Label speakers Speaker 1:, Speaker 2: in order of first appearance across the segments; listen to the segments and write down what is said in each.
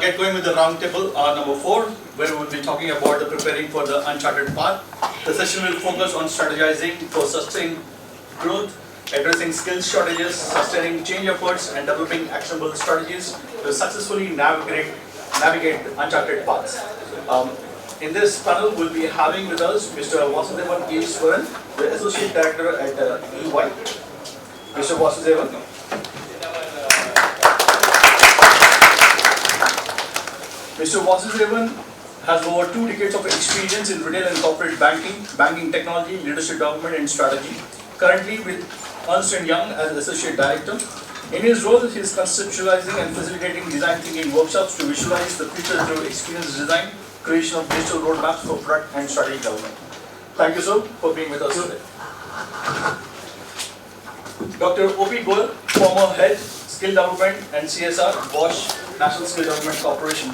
Speaker 1: get going with the roundtable number 4, where we will be talking about the preparing for the Uncharted path. The session will focus on strategizing for sustained growth, addressing skills shortages, sustaining change efforts, and developing actionable strategies to successfully navigate Uncharted paths. In this panel, we'll be having with us Mr. Vasudevan Easwaran, the Associate Director at EY. Mr. Vasudevan. Mr. Vasudevan has over 2 decades of experience in retail and corporate banking technology, leadership development, and strategy. Currently with Ernst & Young as Associate Director. In his role, he is conceptualizing and facilitating design thinking workshops to visualize the future through experience design, creation of digital roadmaps for product and strategy development. Thank you, sir, for being with us today. Dr. O.P. Goel, former Head, Skill Development and CSR, Bosch National Skill Development Corporation.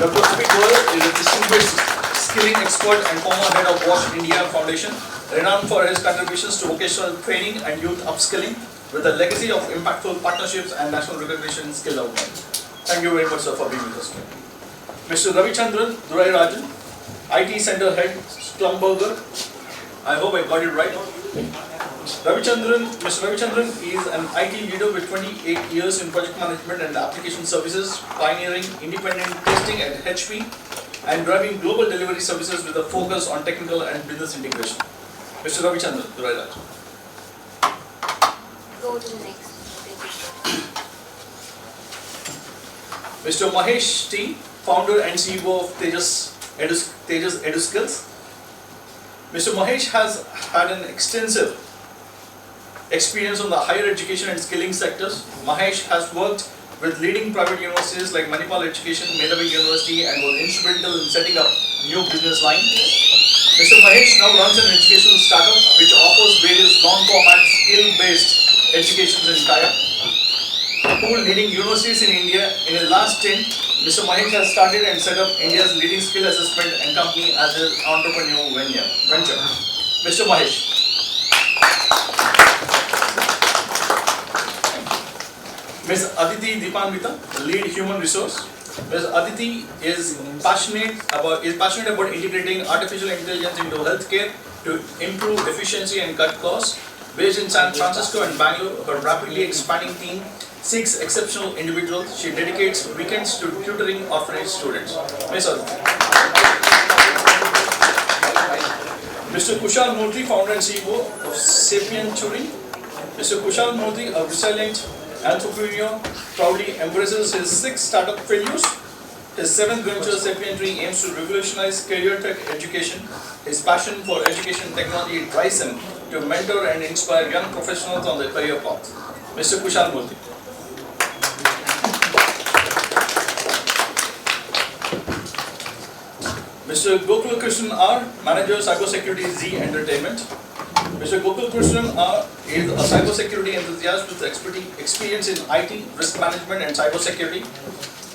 Speaker 1: Dr. O.P. Goel is a distinguished skilling expert and former Head of Bosch India Foundation, renowned for his contributions to vocational training and youth upskilling, with a legacy of impactful partnerships and national recognition in skill development. Thank you very much, sir, for being with us today. Mr. Ravichandran Durairajan, IT Center Head, Schlumberger. I hope I got it right. Mr. Ravichandran is an IT leader with 28 years in project management and application services, pioneering independent testing at HP and driving global delivery services with a focus on technical and business integration. Mr. Ravichandran Durairajan.
Speaker 2: Go to the next.
Speaker 1: Mr. Mahesh T, founder and CEO of Tejas EduSkills. Mr. Mahesh has had an extensive experience on the higher education and skilling sectors. Mahesh has worked with leading private universities like Manipal Education, Medhavi University, and was instrumental in setting up new business lines. Mr. Mahesh now runs an educational startup which offers various non-format skill-based educations in Kaya. Two leading universities in India. In his last stint, Mr. Mahesh has started and set up India's leading skill assessment and company as an entrepreneur venture. Mr. Mahesh. Ms. Aditi Deepanvita, lead human resource. Ms. Aditi is passionate about integrating artificial intelligence into healthcare to improve efficiency and cut costs. Based in San Francisco and Bangalore, her rapidly expanding team seeks exceptional individuals. She dedicates weekends to tutoring orphanage students. Ms. Aditi. Mr. Kushal Murthy, founder and CEO of Sapient Turing. Mr. Kushal Murthy, a resilient entrepreneur, proudly embraces his 6 startup failures. His 7th venture, Sapient Turing, aims to revolutionize career tech education. His passion for education technology drives him to mentor and inspire young professionals on their career path. Mr. Kushal Murthy. Mr. Gokul Krishnan R, Manager Cybersecurity Z Entertainment. Mr. Gokul Krishnan R is a cybersecurity enthusiast with experience in IT, risk management and cybersecurity.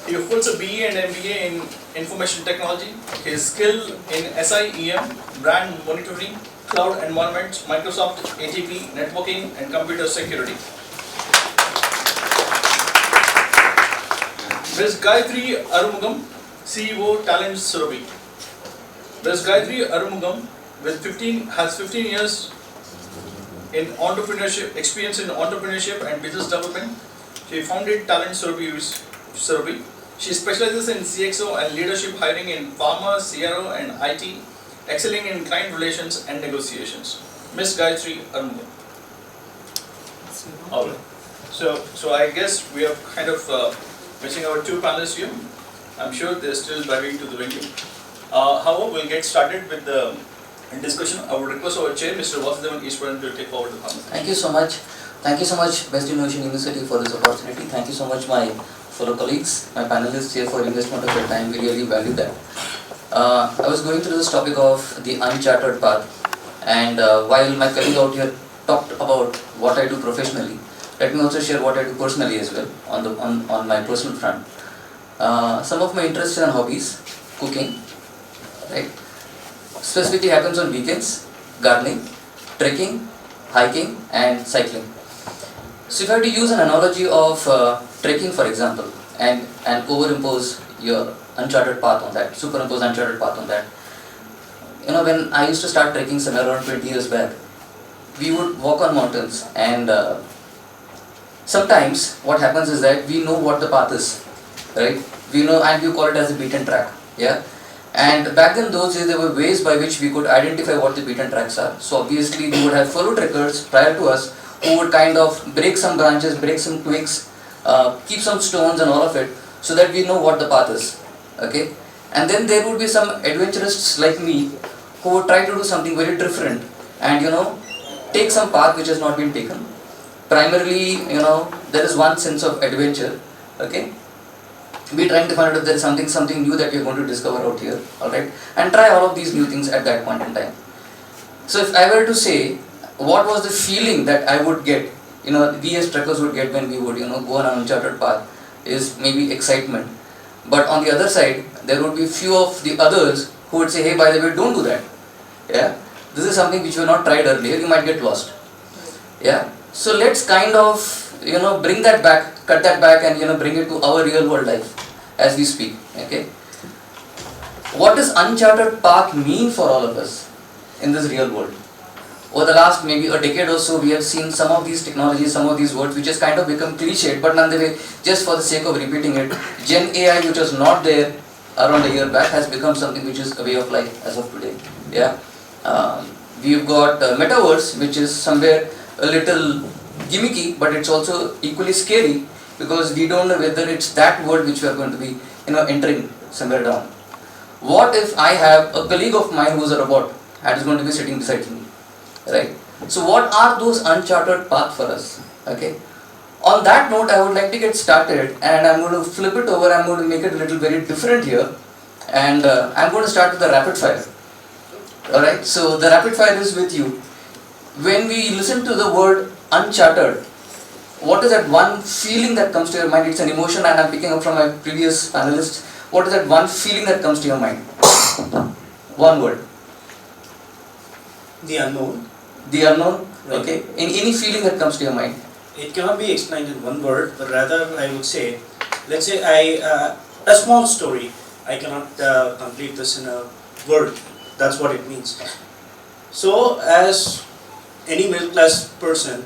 Speaker 1: He holds a BE and MBA in information technology. His skill in SIEM, brand monitoring, cloud environments, Microsoft ATP, networking and computer security. Ms. Gayatri Arumugam, CEO Talent Surabhi. Ms. Gayatri Arumugam has 15 years in experience in entrepreneurship and business development. She founded Talent Surabhi. She specializes in CXO and leadership hiring in pharma, CRO and IT, excelling in client relations and negotiations. Ms. Gayatri Arumugam. Alright. So I guess we are kind of missing our 2 panelists here. I'm sure they're still driving to the venue. However, we'll get started with the discussion. I would request our chair, Mr. Vasudevan Easwaran, to take forward the panel.
Speaker 3: Thank you so much. Thank you so much, B.E.S.T Innovation University, for this opportunity. Thank you so much, my fellow colleagues, my panelists here, for investment of your time. We really value that. I was going through this topic of the uncharted path, and while my colleague out here talked about what I do professionally, let me also share what I do personally as well on my personal front. Some of my interests and hobbies: cooking, right? Specifically happens on weekends, gardening, trekking, hiking and cycling. So if I had to use an analogy of trekking, for example, and overimpose your uncharted path on that, superimpose uncharted path on that. You know, when I used to start trekking somewhere around 20 years back, we would walk on mountains, and sometimes what happens is that we know what the path is, right? We know, and we call it as a beaten track, yeah? And back in those days, there were ways by which we could identify what the beaten tracks are. So obviously, we would have fellow trekkers prior to us who would kind of break some branches, break some twigs, keep some stones and all of it, so that we know what the path is, okay? And then there would be some adventurists like me who would try to do something very different and, you know, take some path which has not been taken. Primarily, you know, there is one sense of adventure, okay? We're trying to find out if there is something new that we're going to discover out here, alright? And try all of these new things at that point in time. So if I were to say, what was the feeling that I would get, you know, we as trekkers would get when we would, you know, go on an uncharted path, is maybe excitement. But on the other side, there would be few of the others who would say, hey, by the way, don't do that. Yeah, this is something which you have not tried earlier, you might get lost. Yeah, so let's kind of, you know, bring that back, cut that back, and, you know, bring it to our real world life as we speak. Okay, what does uncharted path mean for all of us in this real world? Over the last maybe a decade or so, we have seen some of these technologies, some of these words which has kind of become cliched, but nonetheless, just for the sake of repeating it, Gen AI, which was not there around a year back, has become something which is a way of life as of today. Yeah, we've got metaverse, which is somewhere a little gimmicky, but it's also equally scary because we don't know whether it's that world which we are going to be, you know, entering somewhere down. What if I have a colleague of mine who's a robot and is going to be sitting beside me, right? So what are those uncharted paths for us? Okay. On that note, I would like to get started, and I'm going to flip it over. I'm going to make it a little very different here, and I'm going to start with the rapid fire. All right. So the rapid fire is with you. When we listen to the word uncharted, what is that one feeling that comes to your mind? It's an emotion, and I'm picking up from my previous panelists. What is that one feeling that comes to your mind? One word.
Speaker 2: The unknown.
Speaker 3: The unknown.
Speaker 2: Right.
Speaker 3: Okay. Any feeling that comes to your mind?
Speaker 2: It cannot be explained in one word, but rather I would say, let's say a small story. I cannot complete this in a word. That's what it means. So as any middle class person,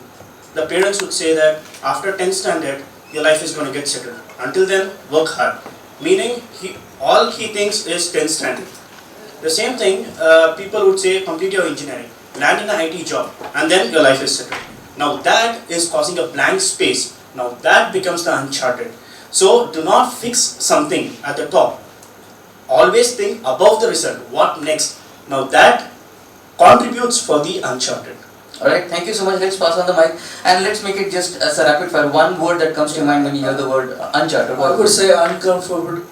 Speaker 2: the parents would say that after 10th standard, your life is going to get settled. Until then, work hard. Meaning, all he thinks is 10th standard. The same thing, people would say, complete your engineering, land in an IT job, and then your life is settled. Now that is causing a blank space. Now that becomes the uncharted. So do not fix something at the top. Always think above the result. What next? Now that contributes for the uncharted.
Speaker 3: Alright, thank you so much. Let's pass on the mic and let's make it just as a rapid fire. One word that comes to your mind when you hear the word uncharted.
Speaker 4: I would say uncomfortable.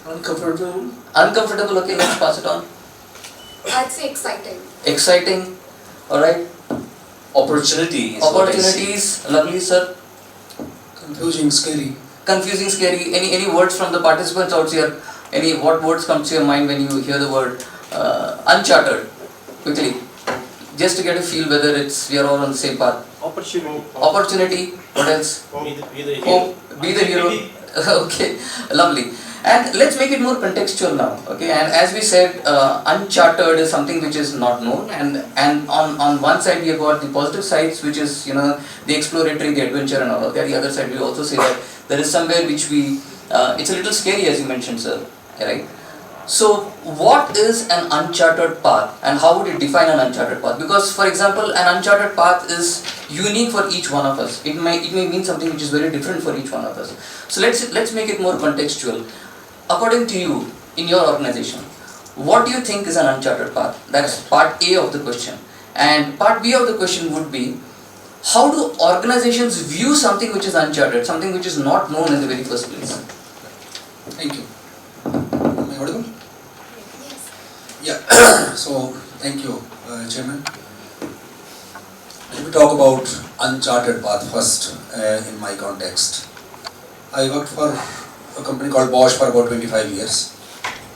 Speaker 4: Uncomfortable.
Speaker 3: Uncomfortable, okay, let's pass it on.
Speaker 5: I'd say exciting.
Speaker 3: Exciting, alright.
Speaker 6: Opportunity.
Speaker 3: Opportunities, lovely sir.
Speaker 4: Confusing, scary.
Speaker 3: Confusing, scary. Any words from the participants out here? What words come to your mind when you hear the word uncharted? Quickly, just to get a feel whether we are all on the same path.
Speaker 2: Opportunity.
Speaker 3: Opportunity. What else?
Speaker 2: Be the hero.
Speaker 3: Hope. Be the hero. Okay, lovely. And let's make it more contextual now. Okay, and as we said, uncharted is something which is not known, and on one side we have got the positive sides, which is, you know, the exploratory, the adventure, and all of that. The other side we also say that there is somewhere which it's a little scary, as you mentioned, sir. Right? So, what is an uncharted path, and how would you define an uncharted path? Because, for example, an uncharted path is unique for each one of us. It may mean something which is very different for each one of us. So let's make it more contextual. According to you, in your organization, what do you think is an uncharted path? That's part A of the question. And part B of the question would be, how do organizations view something which is uncharted, something which is not known in the very first place?
Speaker 4: Thank you. Am I audible? Yeah. So, thank you, Chairman. Let me talk about uncharted path first in my context. I worked for a company called Bosch for about 25 years,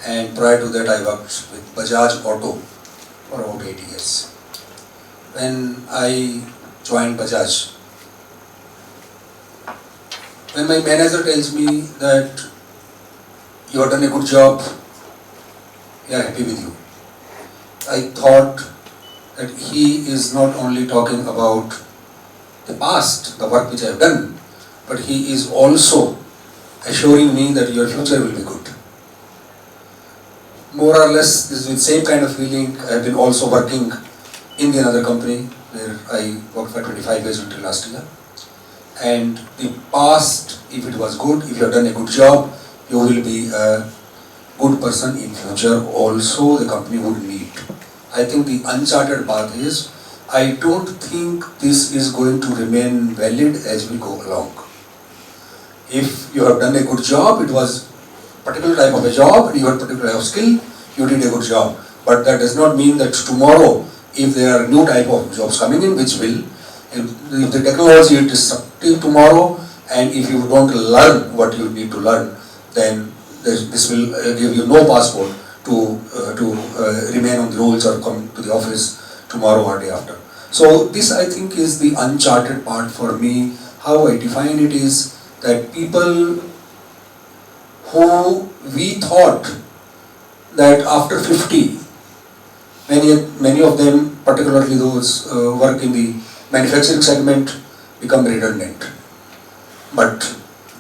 Speaker 4: and prior to that I worked with Bajaj Auto for about 8 years. When I joined Bajaj, when my manager tells me that you have done a good job, we are happy with you, I thought that he is not only talking about the past, the work which I have done, but he is also assuring me that your future will be good. More or less, this is the same kind of feeling. I have been also working in the another company where I worked for 25 years until last year. And the past, if it was good, if you have done a good job, you will be a good person in future also the company would need. I think the uncharted path is, I don't think this is going to remain valid as we go along. If you have done a good job, it was particular type of a job and you had particular type of skill, you did a good job. But that does not mean that tomorrow, if there are new type of jobs coming in, which will, if the technology is disruptive tomorrow, and if you don't learn what you need to learn, then this will give you no passport to remain on the rules or come to the office tomorrow or day after. So this, I think, is the uncharted part for me. How I define it is that people who we thought that after 50, many of them, particularly those work in the manufacturing segment, become redundant. But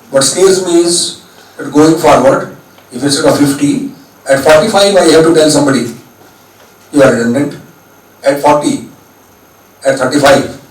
Speaker 4: what scares me is that going forward, if instead of 50, at 45 I have to tell somebody, you are redundant. At 40, at 35,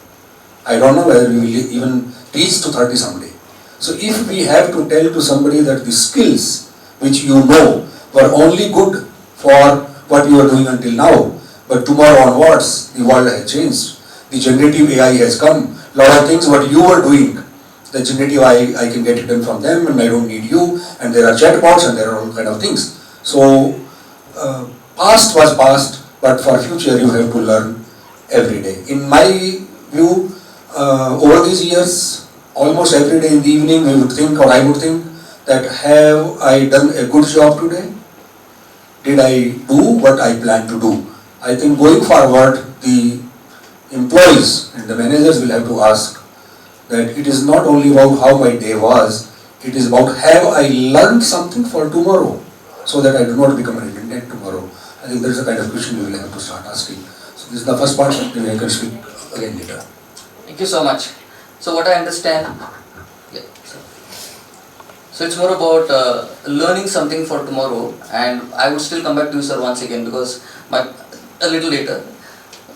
Speaker 4: I don't know whether we will even reach to 30 someday. So if we have to tell to somebody that the skills which you know were only good for what you are doing until now, but tomorrow onwards the world has changed. The generative AI has come. A lot of things what you were doing, the generative AI, I can get it done from them and I don't need you, and there are chatbots and there are all kind of things. So past was past, but for future you have to learn every day. In my view, over these years, almost every day in the evening we would think, or I would think, that have I done a good job today? Did I do what I planned to do? I think going forward, the employees and the managers will have to ask that it is not only about how my day was, it is about have I learned something for tomorrow so that I do not become redundant tomorrow. I think there is a kind of question we will have to start asking. So this is the first part, then I can speak again later.
Speaker 3: Thank you so much. So what I understand, yeah, so it's more about learning something for tomorrow, and I would still come back to you, sir, once again, because a little later,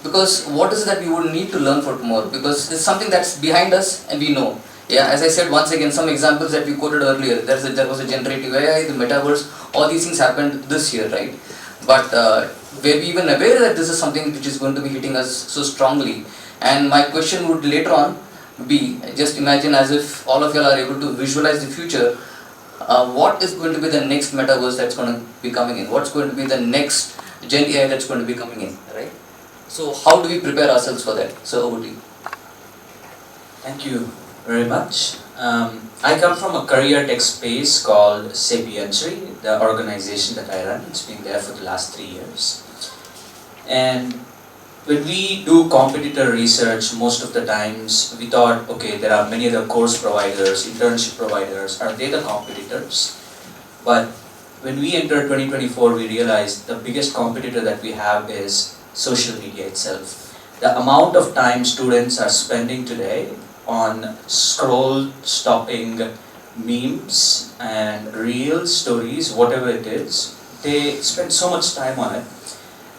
Speaker 3: because what is it that we would need to learn for tomorrow? Because it's something that's behind us and we know. Yeah, as I said once again, some examples that we quoted earlier. There was a generative AI, the metaverse, all these things happened this year, right? But were we even aware that this is something which is going to be hitting us so strongly? And my question would later on be, just imagine as if all of y'all are able to visualize the future. What is going to be the next metaverse that's going to be coming in? What's going to be the next Gen AI that's going to be coming in, right? So how do we prepare ourselves for that? So over to you.
Speaker 6: Thank you very much. I come from a career tech space called Sapientry, the organization that I run. It's been there for the last 3 years. And when we do competitor research, most of the times we thought, okay, there are many other course providers, internship providers, are they the competitors? But when we entered 2024, we realized the biggest competitor that we have is social media itself. The amount of time students are spending today on scroll-stopping memes and real stories, whatever it is, they spend so much time on it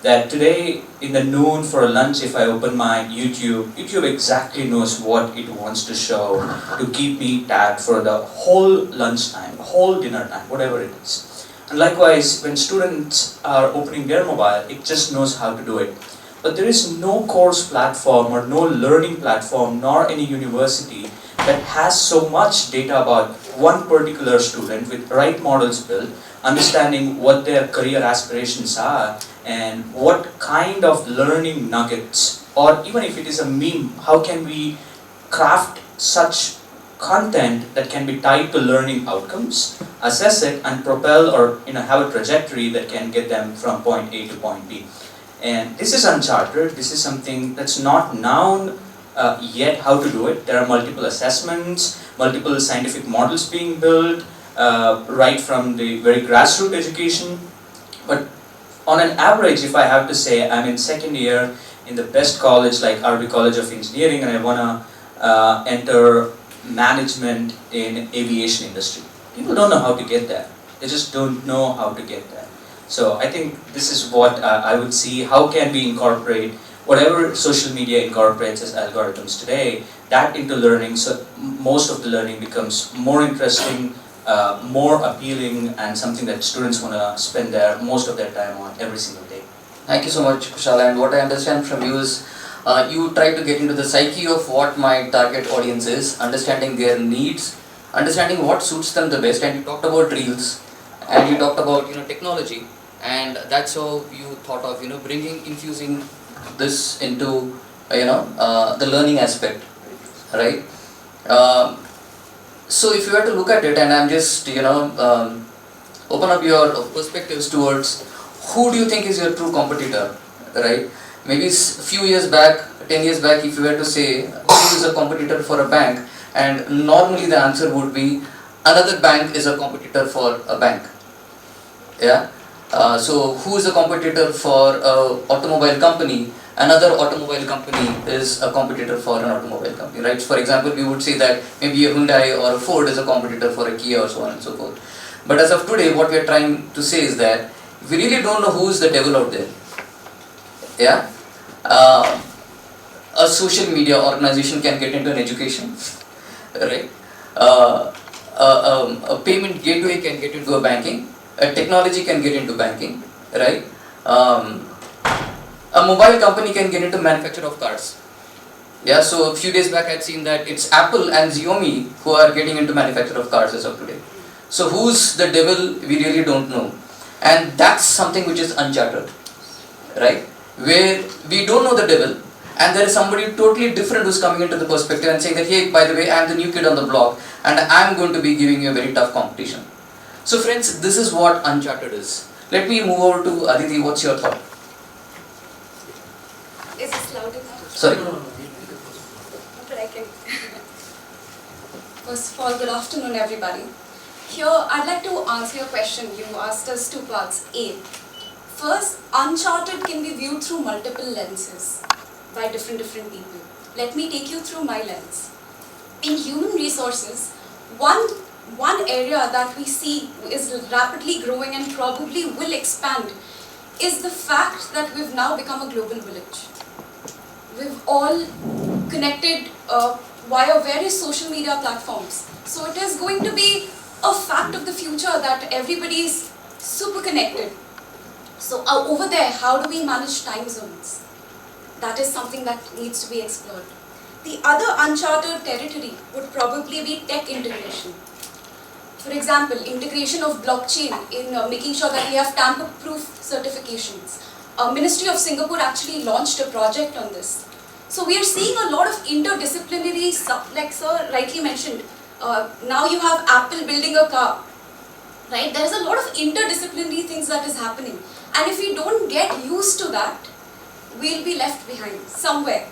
Speaker 6: that today in the noon for lunch, if I open my YouTube exactly knows what it wants to show to keep me tagged for the whole lunchtime, whole dinner time, whatever it is. And likewise, when students are opening their mobile, it just knows how to do it. But there is no course platform or no learning platform nor any university that has so much data about one particular student with right models built, understanding what their career aspirations are and what kind of learning nuggets, or even if it is a meme, how can we craft such content that can be tied to learning outcomes, assess it and propel or have a trajectory that can get them from point A to point B. And this is Uncharted. This is something that's not known yet how to do it. There are multiple assessments, multiple scientific models being built, right from the very grassroots education. But on an average, if I have to say, I'm in second year in the best college like RB College of Engineering, and I want to enter management in aviation industry. People don't know how to get there. They just don't know how to get there. So I think this is what I would see. How can we incorporate whatever social media incorporates as algorithms today, that into learning, so most of the learning becomes more interesting, more appealing, and something that students want to spend most of their time on every single day.
Speaker 3: Thank you so much, Kushala. And what I understand from you is you try to get into the psyche of what my target audience is, understanding their needs, understanding what suits them the best. And you talked about reels, and you talked about technology, and that's how you thought of infusing this into the learning aspect, right? So if you were to look at it, and I'm just open up your perspectives towards who do you think is your true competitor, right? Maybe few years back, 10 years back, if you were to say who is a competitor for a bank, and normally the answer would be another bank is a competitor for a bank. Yeah. So who is a competitor for an automobile company? Another automobile company is a competitor for an automobile company, right? For example, we would say that maybe a Hyundai or a Ford is a competitor for a Kia or so on and so forth. But as of today, what we are trying to say is that we really don't know who is the devil out there. Yeah. A social media organization can get into an education, right? A payment gateway can get into a banking. A technology can get into banking, right? A mobile company can get into manufacture of cars. Yeah, so a few days back I'd seen that it's Apple and Xiaomi who are getting into manufacture of cars as of today. So who's the devil, we really don't know. And that's something which is uncharted, right? Where we don't know the devil, and there is somebody totally different who's coming into the perspective and saying that, hey, by the way, I'm the new kid on the block and I'm going to be giving you a very tough competition. So friends, this is what Uncharted is. Let me move over to Aditi. What's your thought?
Speaker 5: Is this loud enough?
Speaker 3: Sorry.
Speaker 5: But I can. First of all, good afternoon, everybody. Here, I'd like to answer your question. You asked us two parts. A. First, Uncharted can be viewed through multiple lenses by different people. Let me take you through my lens. In human resources, one area that we see is rapidly growing and probably will expand is the fact that we've now become a global village. We've all connected via various social media platforms. So it is going to be a fact of the future that everybody is super connected. So over there, how do we manage time zones? That is something that needs to be explored. The other uncharted territory would probably be tech integration. For example, integration of blockchain in making sure that we have tamper-proof certifications. Ministry of Singapore actually launched a project on this. So we are seeing a lot of interdisciplinary stuff, like sir rightly mentioned. Now you have Apple building a car, right? There's a lot of interdisciplinary things that is happening. And if we don't get used to that, we'll be left behind somewhere.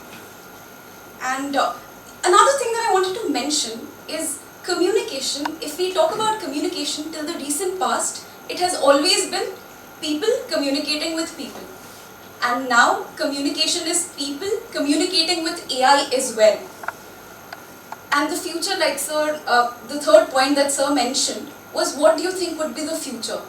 Speaker 5: And another thing that I wanted to mention is communication. If we talk about communication till the recent past, it has always been people communicating with people. And now communication is people communicating with AI as well. And the future, like sir, the third point that sir mentioned was, what do you think would be the future?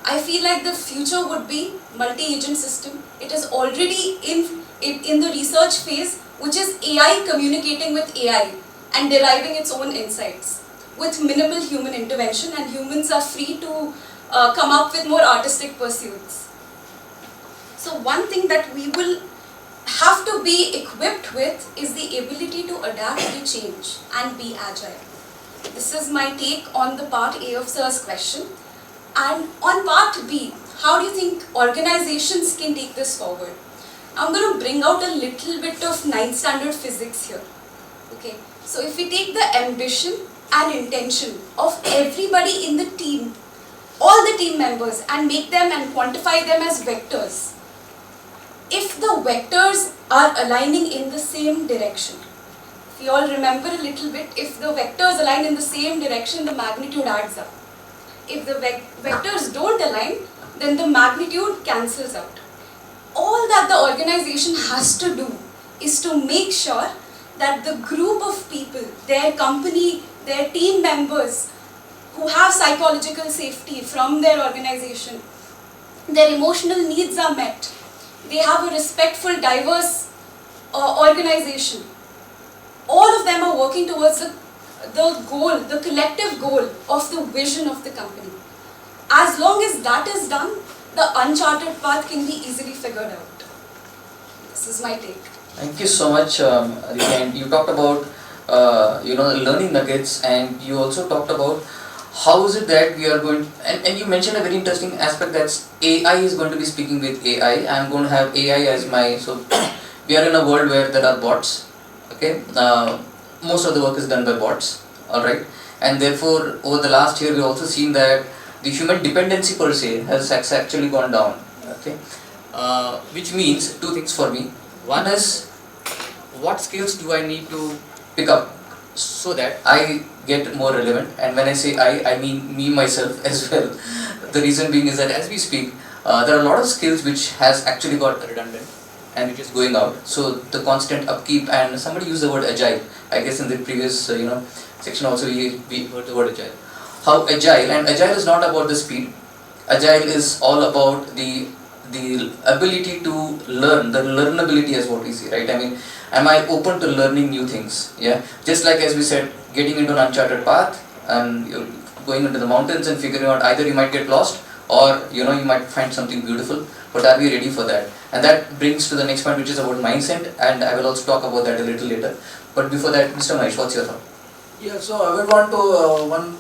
Speaker 5: I feel like the future would be multi-agent system. It is already in the research phase, which is AI communicating with AI and deriving its own insights with minimal human intervention, and humans are free to come up with more artistic pursuits. So one thing that we will have to be equipped with is the ability to adapt to change and be agile. This is my take on the part A of sir's question. And on part B, how do you think organizations can take this forward? I'm going to bring out a little bit of 9th standard physics here. Okay, so if we take the ambition and intention of everybody in the team, all the team members, and make them and quantify them as vectors. If the vectors are aligning in the same direction, If you all remember a little bit, if the vectors align in the same direction, the magnitude adds up. If the vectors don't align, then the magnitude cancels out. All that the organization has to do is to make sure that the group of people, their company, their team members who have psychological safety from their organization, their emotional needs are met. They have a respectful, diverse organization. All of them are working towards the goal, the collective goal of the vision of the company. As long as that is done, the uncharted path can be easily figured out. This is my take.
Speaker 3: Thank you so much, Aditi. And you talked about learning nuggets, and you also talked about how is it that we are going, and you mentioned a very interesting aspect, that AI is going to be speaking with AI. I'm going to have AI as my, so we are in a world where there are bots, okay? Most of the work is done by bots, alright? And therefore, over the last year, we've also seen that the human dependency per se has actually gone down, okay? Which means two things for me. One is, what skills do I need to pick up so that I get more relevant? And when I say I mean me, myself as well. The reason being is that as we speak, there are a lot of skills which has actually got redundant and which is going out. So the constant upkeep, and somebody used the word agile. I guess in the previous section also we heard the word agile. How agile, and agile is not about the speed. Agile is all about the ability to learn, the learnability is what we see, right? I mean, am I open to learning new things? Yeah, just like as we said, getting into an uncharted path and you're going into the mountains and figuring out either you might get lost or you might find something beautiful, but are we ready for that? And that brings to the next point, which is about mindset, and I will also talk about that a little later. But before that, Mr. Mahesh, what's your thought?
Speaker 7: Yeah, so I would want to one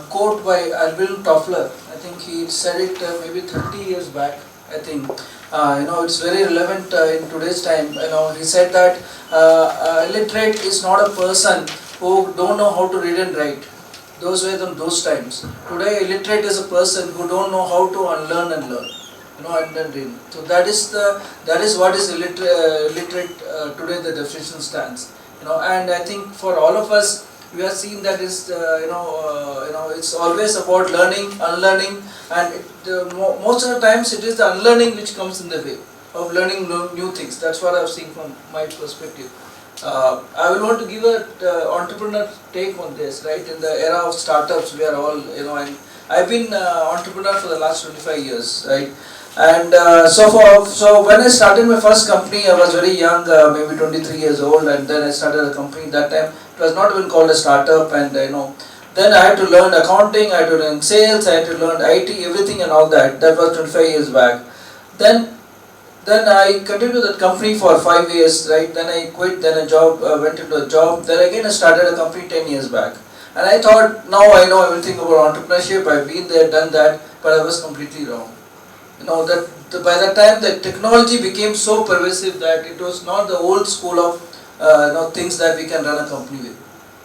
Speaker 7: quote by Alvin Toffler. I think he said it maybe 30 years back. I think it's very relevant in today's time. He said that illiterate is not a person who don't know how to read and write. Those were those times. Today, illiterate is a person who don't know how to unlearn and learn. And then read. So that is what is illiterate today. The definition stands. And I think for all of us, we are seeing that is it's always about learning, unlearning, and most of the times it is the unlearning which comes in the way of learning new things. That's what I've seen from my perspective. I will want to give an entrepreneur take on this, right? In the era of startups, we are all and I've been entrepreneur for the last 25 years, right? And so when I started my first company, I was very young, maybe 23 years old, and then I started a company. That time it was not even called a startup, and then I had to learn accounting, I had to learn sales, I had to learn IT, everything and all that. That was 25 years back. Then I continued that company for 5 years, right? Then I quit, then went into a job. Then again I started a company 10 years back. And I thought, now I know everything about entrepreneurship, I've been there, done that, but I was completely wrong. By the time the technology became so pervasive that it was not the old school of things that we can run a company with.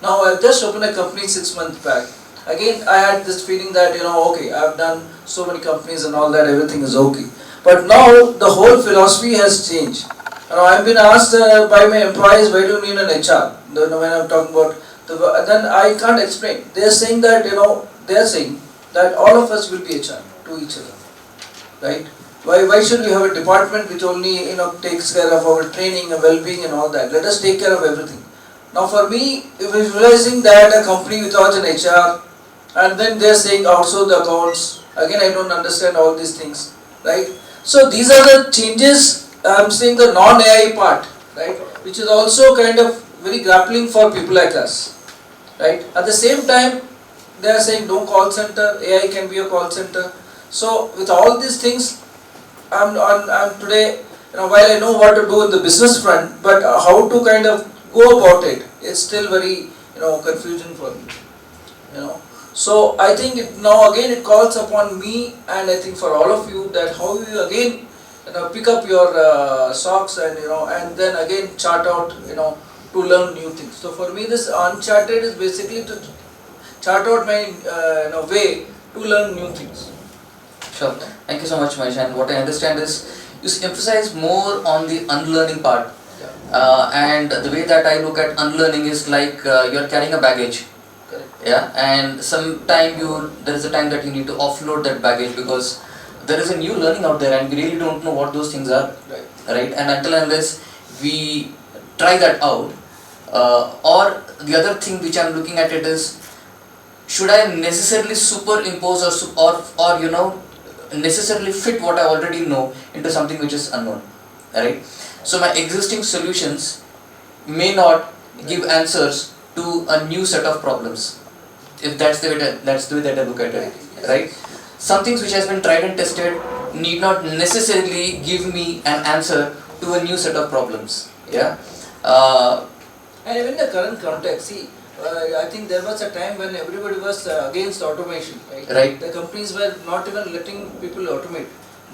Speaker 7: Now I've just opened a company 6 months back. Again, I had this feeling that okay, I've done so many companies and all that, everything is okay. But now the whole philosophy has changed. I've been asked by my employees, why do you need an HR? When I'm talking about then I can't explain. They're saying that all of us will be HR to each other. Right? Why should we have a department which only takes care of our training and well-being and all that? Let us take care of everything. Now for me, visualizing that a company without an HR, and then they're saying also the accounts, again I don't understand all these things, right? So these are the changes. I'm saying the non-AI part, right, which is also kind of very grappling for people like us, right? At the same time, they are saying no call center, AI can be a call center. So with all these things, I'm today, while I know what to do in the business front, but how to kind of go about it, it's still very confusion for me. So I think now again it calls upon me, and I think for all of you, that how you again pick up your socks and then again chart out to learn new things. So for me, this Uncharted is basically to chart out my way to learn new things.
Speaker 3: Sure. Thank you so much, Mahesh. And what I understand is you emphasize more on the unlearning part. And the way that I look at unlearning is like you're carrying a baggage.
Speaker 7: Correct.
Speaker 3: Yeah, and sometime there is a time that you need to offload that baggage because there is a new learning out there and we really don't know what those things are. Right? And until unless we try that out, or the other thing which I'm looking at it is, should I necessarily superimpose or necessarily fit what I already know into something which is unknown, right? So my existing solutions may not give answers to a new set of problems, if that's the way that I look at it, right? Some things which has been tried and tested need not necessarily give me an answer to a new set of problems. Yeah.
Speaker 7: And even the current context, see, I think there was a time when everybody was against automation, right?
Speaker 3: Right.
Speaker 7: The companies were not even letting people automate.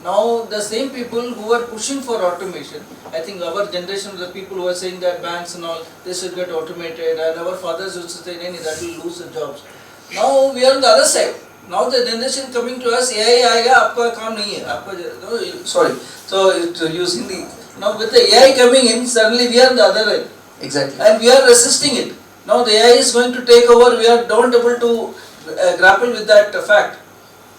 Speaker 7: Now the same people who are pushing for automation, I think our generation, the people who are saying that banks and all, they should get automated, and our fathers used to say, "Nee, that will lose the jobs." Now we are on the other side. Now the generation coming to us, AI आएगा, आपका काम नहीं है, आपका sorry. So using the now with the AI coming in, suddenly we are on the other end.
Speaker 3: Exactly.
Speaker 7: And we are resisting it. Now the AI is going to take over. We are not able to grapple with that fact.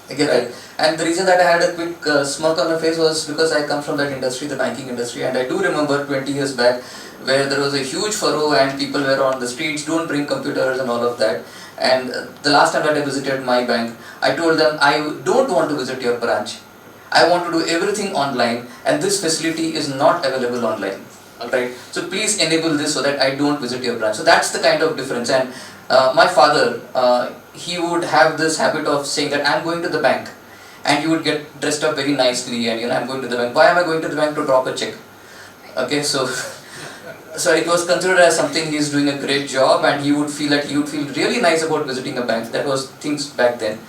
Speaker 3: I get it. And the reason that I had a quick smirk on my face was because I come from that industry, the banking industry, and I do remember 20 years back where there was a huge furrow and people were on the streets, don't bring computers and all of that. And the last time that I visited my bank, I told them I don't want to visit your branch. I want to do everything online and this facility is not available online. Alright, so please enable this so that I don't visit your branch. So that's the kind of difference. And my father, he would have this habit of saying that I'm going to the bank, and he would get dressed up very nicely and I'm going to the bank. Why am I going to the bank? To drop a check. Okay, so it was considered as something he's doing a great job, and he would feel really nice about visiting a bank. That was things back then.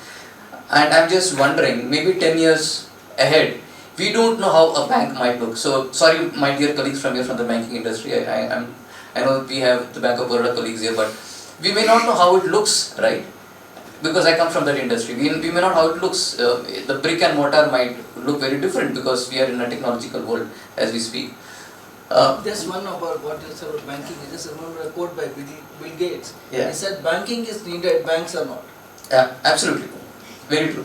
Speaker 3: And I'm just wondering, maybe 10 years ahead, we don't know how a bank might look. So sorry, my dear colleagues from the banking industry. I know we have the Bank of Baroda colleagues here, but we may not know how it looks, right? Because I come from that industry. We may not know how it looks. The brick and mortar might look very different because we are in a technological world as we speak.
Speaker 7: Just one about what you said about banking. I just remember a quote by Bill Gates.
Speaker 3: Yeah.
Speaker 7: He said, "Banking is needed, banks are not."
Speaker 3: Yeah, absolutely. Very true.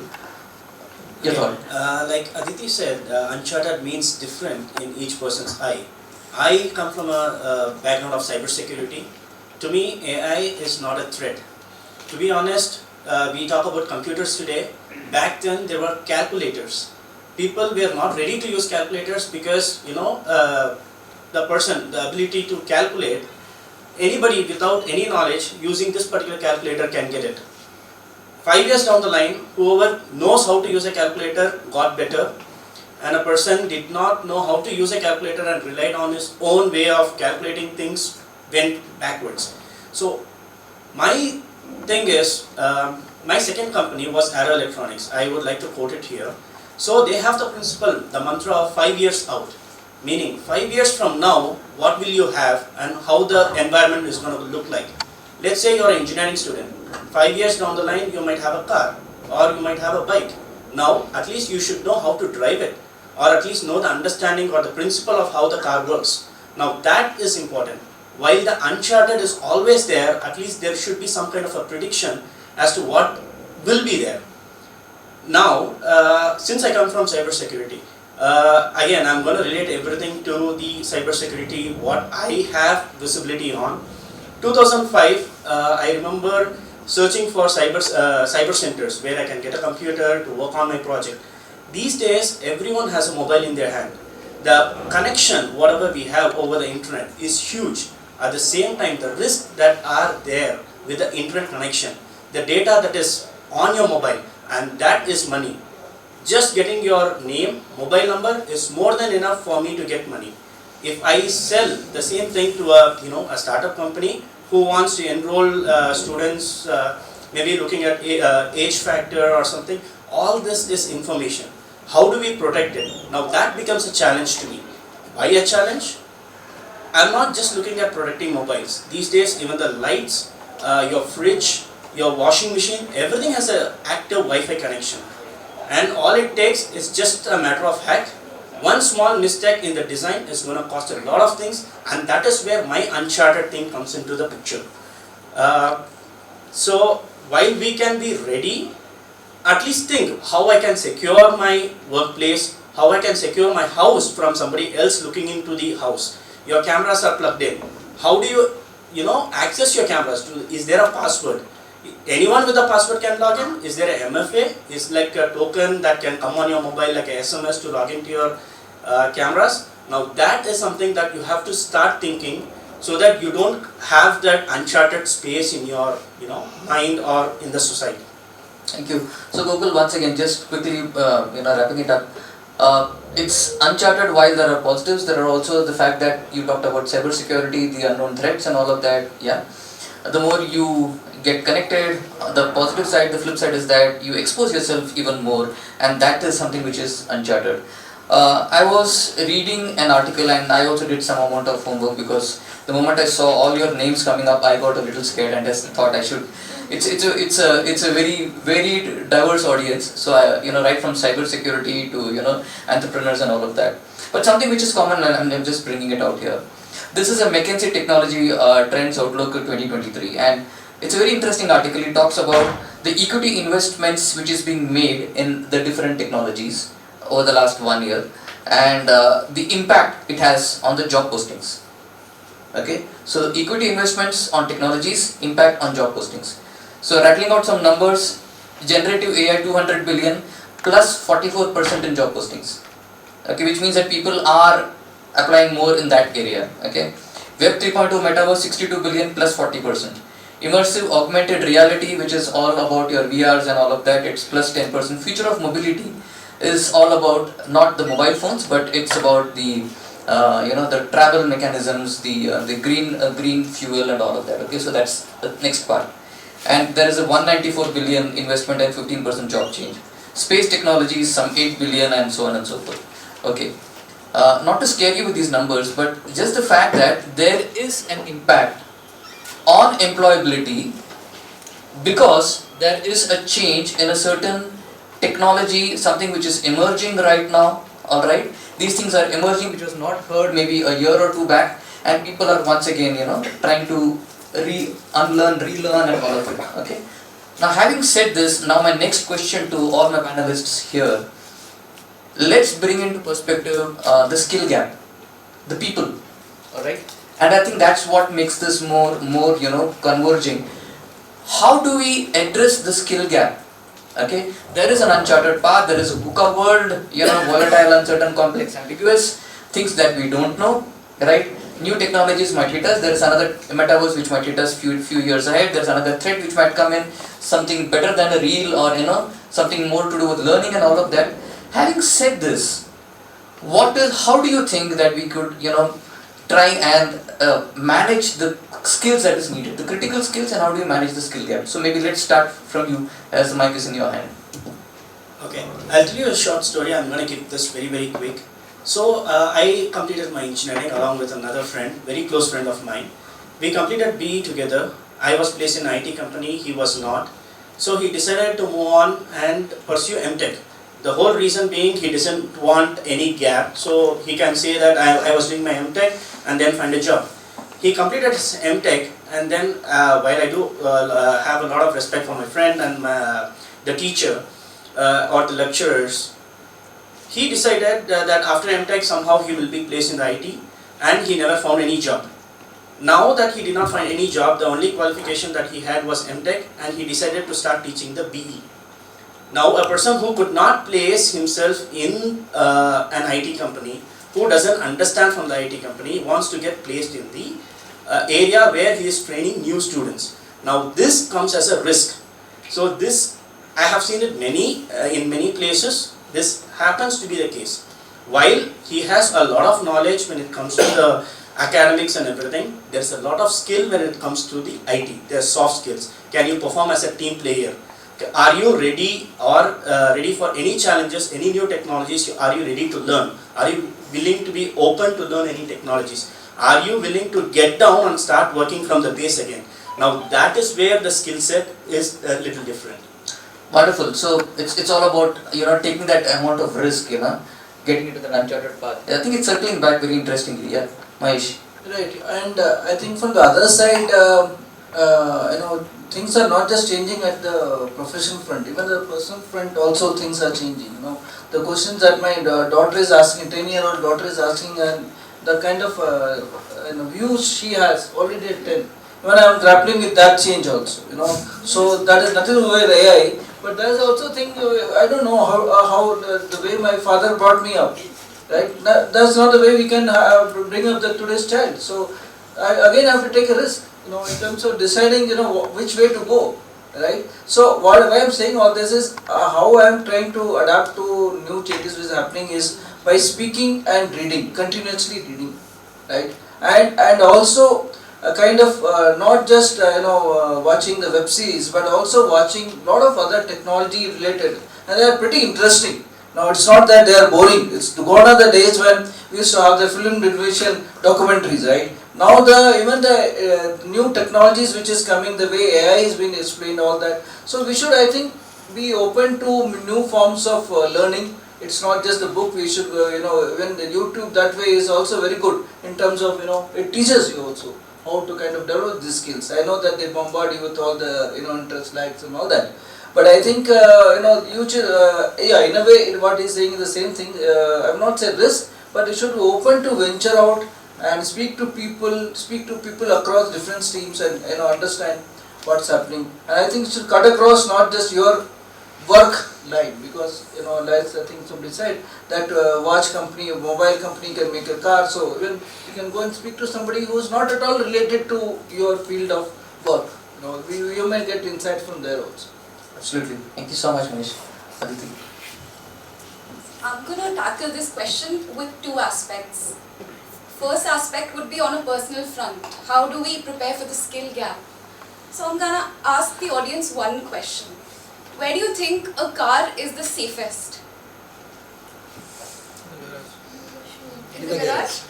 Speaker 3: Your thought?
Speaker 2: Like Aditi said, Uncharted means different in each person's eye. I come from a background of cybersecurity. To me, AI is not a threat. To be honest, we talk about computers today. Back then, there were calculators. People were not ready to use calculators because, the ability to calculate, anybody without any knowledge using this particular calculator can get it. 5 years down the line, whoever knows how to use a calculator got better, and a person did not know how to use a calculator and relied on his own way of calculating things went backwards. So my thing is, my second company was Arrow Electronics. I would like to quote it here. So they have the principle, the mantra of 5 years out. Meaning 5 years from now, what will you have and how the environment is going to look like. Let's say you're an engineering student. 5 years down the line, you might have a car or you might have a bike. Now, at least you should know how to drive it, or at least know the understanding or the principle of how the car works. Now, that is important. While the Uncharted is always there, at least there should be some kind of a prediction as to what will be there. Now, since I come from cybersecurity, again, I'm going to relate everything to the cybersecurity, what I have visibility on. 2005, I remember searching for cyber centers where I can get a computer to work on my project. These days, everyone has a mobile in their hand. The connection, whatever we have over the internet, is huge. At the same time, the risks that are there with the internet connection, the data that is on your mobile, and that is money. Just getting your name, mobile number is more than enough for me to get money. If I sell the same thing to a startup company who wants to enroll students, maybe looking at age factor or something, all this is information. How do we protect it? Now that becomes a challenge to me. Why a challenge? I'm not just looking at protecting mobiles. These days, even the lights, your fridge, your washing machine, everything has an active Wi-Fi connection. And all it takes is just a matter of hack, One small mistake in the design is going to cost a lot of things, and that is where my Uncharted thing comes into the picture. So while we can be ready, at least think how I can secure my workplace, how I can secure my house from somebody else looking into the house. Your cameras are plugged in. How do you access your cameras? Is there a password? Anyone with a password can log in? Is there a MFA? Is like a token that can come on your mobile like a SMS to log into your cameras? Now that is something that you have to start thinking, so that you don't have that uncharted space in your mind or in the society.
Speaker 3: Thank you. So Gokul, once again, just quickly, wrapping it up. It's uncharted. While there are positives, there are also the fact that you talked about cybersecurity, the unknown threats, and all of that. Yeah. The more you get connected, the positive side, the flip side is that you expose yourself even more, and that is something which is uncharted. I was reading an article, and I also did some amount of homework, because the moment I saw all your names coming up, I got a little scared and just thought I should. It's a very diverse audience. So right from cybersecurity to entrepreneurs and all of that. But something which is common, and I'm just bringing it out here. This is a McKinsey Technology Trends Outlook 2023, and it's a very interesting article. It talks about the equity investments which is being made in the different technologies over the last 1 year, and the impact it has on the job postings. Okay, so equity investments on technologies, impact on job postings. So rattling out some numbers: generative AI 200 billion plus 44% in job postings. Okay, which means that people are applying more in that area. Okay, Web 3.0 metaverse 62 billion plus 40%. Immersive augmented reality, which is all about your VRs and all of that, it's plus 10%. Future of mobility is all about not the mobile phones, but it's about the the travel mechanisms, the green fuel and all of that. Okay, so that's the next part. And there is a 194 billion investment and 15% job change. Space technologies, some 8 billion, and so on and so forth. Okay, not to scare you with these numbers, but just the fact that there is an impact on employability because there is a change in a certain technology, something which is emerging right now. Alright, these things are emerging, which was not heard maybe a year or two back, and people are once again trying to unlearn, relearn and all of it. Okay, now having said this, now my next question to all my panelists here, let's bring into perspective the skill gap, the people. Alright, and I think that's what makes this more converging. How do we address the skill gap? Okay, there is an uncharted path, there is a VUCA world, volatile, uncertain, complex, ambiguous, things that we don't know, right? New technologies might hit us, there is another metaverse which might hit us few years ahead, there is another threat which might come in, something better than a reel, or something more to do with learning and all of that. Having said this, how do you think that we could try and manage the skills that is needed, the critical skills, and how do you manage the skill gap? So maybe let's start from you, as the mic is in your hand.
Speaker 2: Okay, I'll tell you a short story. I'm going to keep this very quick. So I completed my engineering along with another friend, very close friend of mine. We completed BE together. I was placed in an IT company, he was not. So he decided to move on and pursue MTech. The whole reason being he doesn't want any gap, so he can say that I was doing my MTech and then find a job. He completed his MTech, and then while I do have a lot of respect for my friend and the teacher or the lecturers, he decided that after MTech somehow he will be placed in the IT, and he never found any job. Now that he did not find any job, the only qualification that he had was MTech, and he decided to start teaching the BE. Now a person who could not place himself in an IT company, who doesn't understand from the IT company, wants to get placed in the area where he is training new students. Now this comes as a risk. So this, I have seen it in many places. This happens to be the case. While he has a lot of knowledge when it comes to the academics and everything, there's a lot of skill when it comes to the IT. There's soft skills. Can you perform as a team player? Are you ready ready for any challenges, any new technologies? Are you ready to learn? Are you willing to be open to learn any technologies? Are you willing to get down and start working from the base again? Now that is where the skill set is a little different.
Speaker 3: Wonderful. So it's all about taking that amount of risk, getting into the uncharted path. I think it's circling back very interestingly. Yeah, Mahesh.
Speaker 7: Right, and I think from the other side, things are not just changing at the professional front, even the personal front also things are changing. The questions that my daughter is asking, 10-year-old daughter is asking, and the kind of views she has already at 10. Even I am grappling with that change also, So that is nothing to do with AI, but there is also thing, I don't know how the way my father brought me up. Right? That's not the way we can bring up today's child. So I again have to take a risk, in terms of deciding, which way to go, right? So why I'm saying all this is how I'm trying to adapt to new changes which is happening is by speaking and reading, continuously reading, right? And also a kind of not just watching the web series, but also watching a lot of other technology related, and they are pretty interesting. Now it's not that they are boring. It's gone are the days when we used to have the film division documentaries, right? Now even the new technologies which is coming, the way AI is being explained, all that. So we should, I think, be open to new forms of learning. It's not just the book. We should, even the YouTube that way is also very good in terms of, it teaches you also how to kind of develop these skills. I know that they bombard you with all the, interest likes and all that. But I think, you should, in a way, what he's saying is the same thing. I have not said risk, but you should be open to venture out and speak to people across different streams and, understand what's happening. And I think it should cut across not just your work line, because, like I think somebody said, that watch company, a mobile company can make a car, so even you can go and speak to somebody who is not at all related to your field of work. You may get insight from there also.
Speaker 3: Absolutely. Thank you so much, Manish. Aditi.
Speaker 5: I'm going to tackle this question with two aspects. First aspect would be on a personal front. How do we prepare for the skill gap? So I'm going to ask the audience one question. Where do you think a car is the safest? In the garage?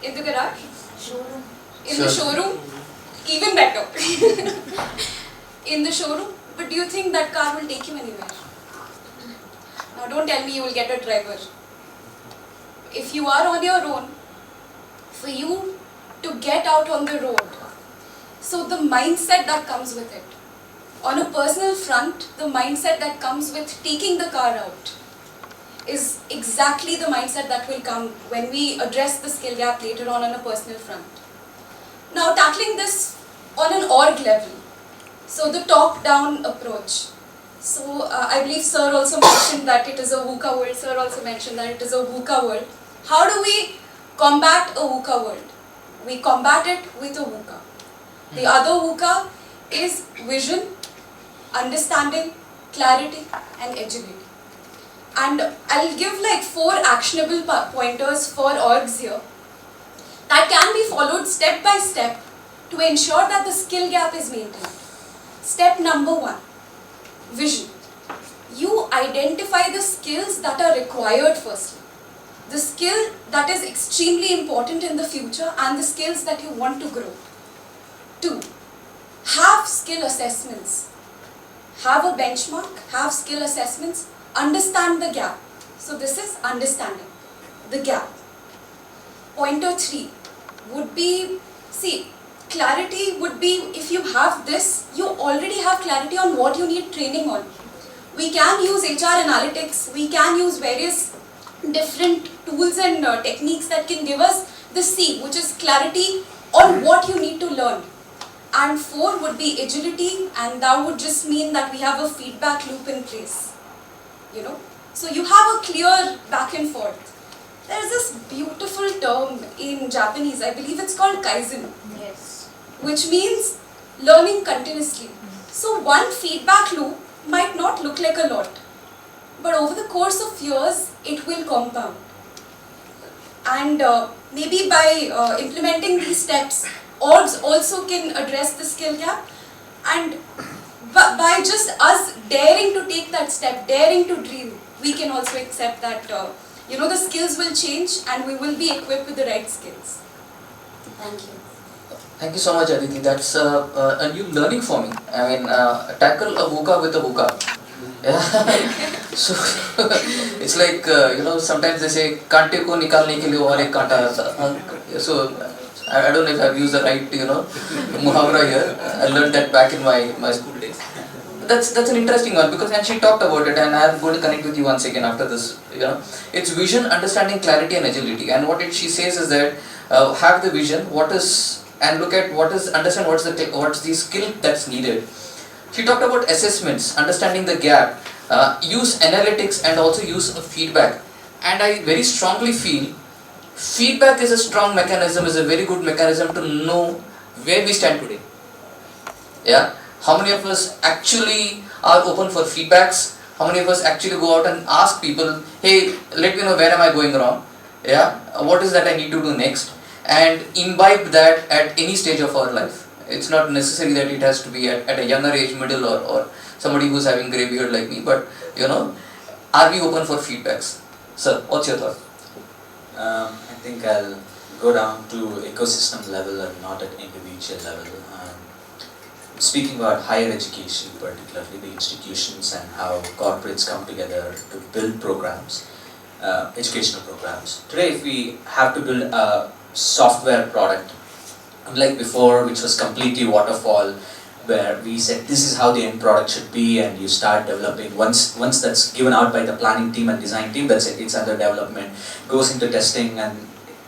Speaker 5: In the garage?
Speaker 8: Showroom.
Speaker 5: In the showroom? Even better. In the showroom? But do you think that car will take you anywhere? Now don't tell me you will get a driver. If you are on your own, for you to get out on the road, so the mindset that comes with it. On a personal front, the mindset that comes with taking the car out is exactly the mindset that will come when we address the skill gap later on a personal front. Now tackling this on an org level. So the top-down approach. So I believe Sir also mentioned that it is a VUCA world. Sir also mentioned that it is a VUCA world. How do we combat a VUCA world? We combat it with a VUCA. The other VUCA is vision, understanding, clarity and agility. And I'll give like 4 actionable pointers for orgs here that can be followed step by step to ensure that the skill gap is maintained. Step number 1, vision. You identify the skills that are required firstly. The skill that is extremely important in the future and the skills that you want to grow. 2, have skill assessments. Have a benchmark, have skill assessments, understand the gap. So this is understanding the gap. Pointer 3 would be, clarity would be, if you have this, you already have clarity on what you need training on. We can use HR analytics, we can use various different tools and techniques that can give us the C, which is clarity on what you need to learn. And 4 would be agility, and that would just mean that we have a feedback loop in place. So you have a clear back and forth. There is this beautiful term in Japanese, I believe it's called Kaizen.
Speaker 8: Yes.
Speaker 5: Which means learning continuously. So one feedback loop might not look like a lot, but over the course of years, it will compound. And maybe by implementing these steps, orgs also can address the skill gap, and by just us daring to take that step, daring to dream, we can also accept that the skills will change and we will be equipped with the right skills. Thank you.
Speaker 3: Thank you so much, Aditi. That's a new learning for me. I mean, tackle a VUCA with a VUCA. Yeah. So it's like sometimes they say कांटे को निकालने के लिए और एक कांटा आता. So I don't know if I've used the right muhavra here. I learned that back in my school days. That's an interesting one, because and she talked about it, and I'm going to connect with you once again after this. It's vision, understanding, clarity, and agility. And what she says is that have the vision, and look at understand what's the skill that's needed. She talked about assessments, understanding the gap, use analytics, and also use feedback. And I very strongly feel feedback is a strong mechanism, is a very good mechanism to know where we stand today. Yeah. How many of us actually are open for feedbacks? How many of us actually go out and ask people, hey, let me know where am I going wrong? Yeah, what is that I need to do next? And imbibe that at any stage of our life. It's not necessary that it has to be at a younger age, middle, or somebody who's having grey beard like me, but are we open for feedbacks? Sir, what's your thought?
Speaker 6: I think I'll go down to ecosystem level and not at individual level. Speaking about higher education, particularly the institutions and how corporates come together to build programs, educational programs. Today, if we have to build a software product, unlike before, which was completely waterfall, where we said this is how the end product should be, and you start developing. Once that's given out by the planning team and design team, that's it. It's under development, goes into testing, and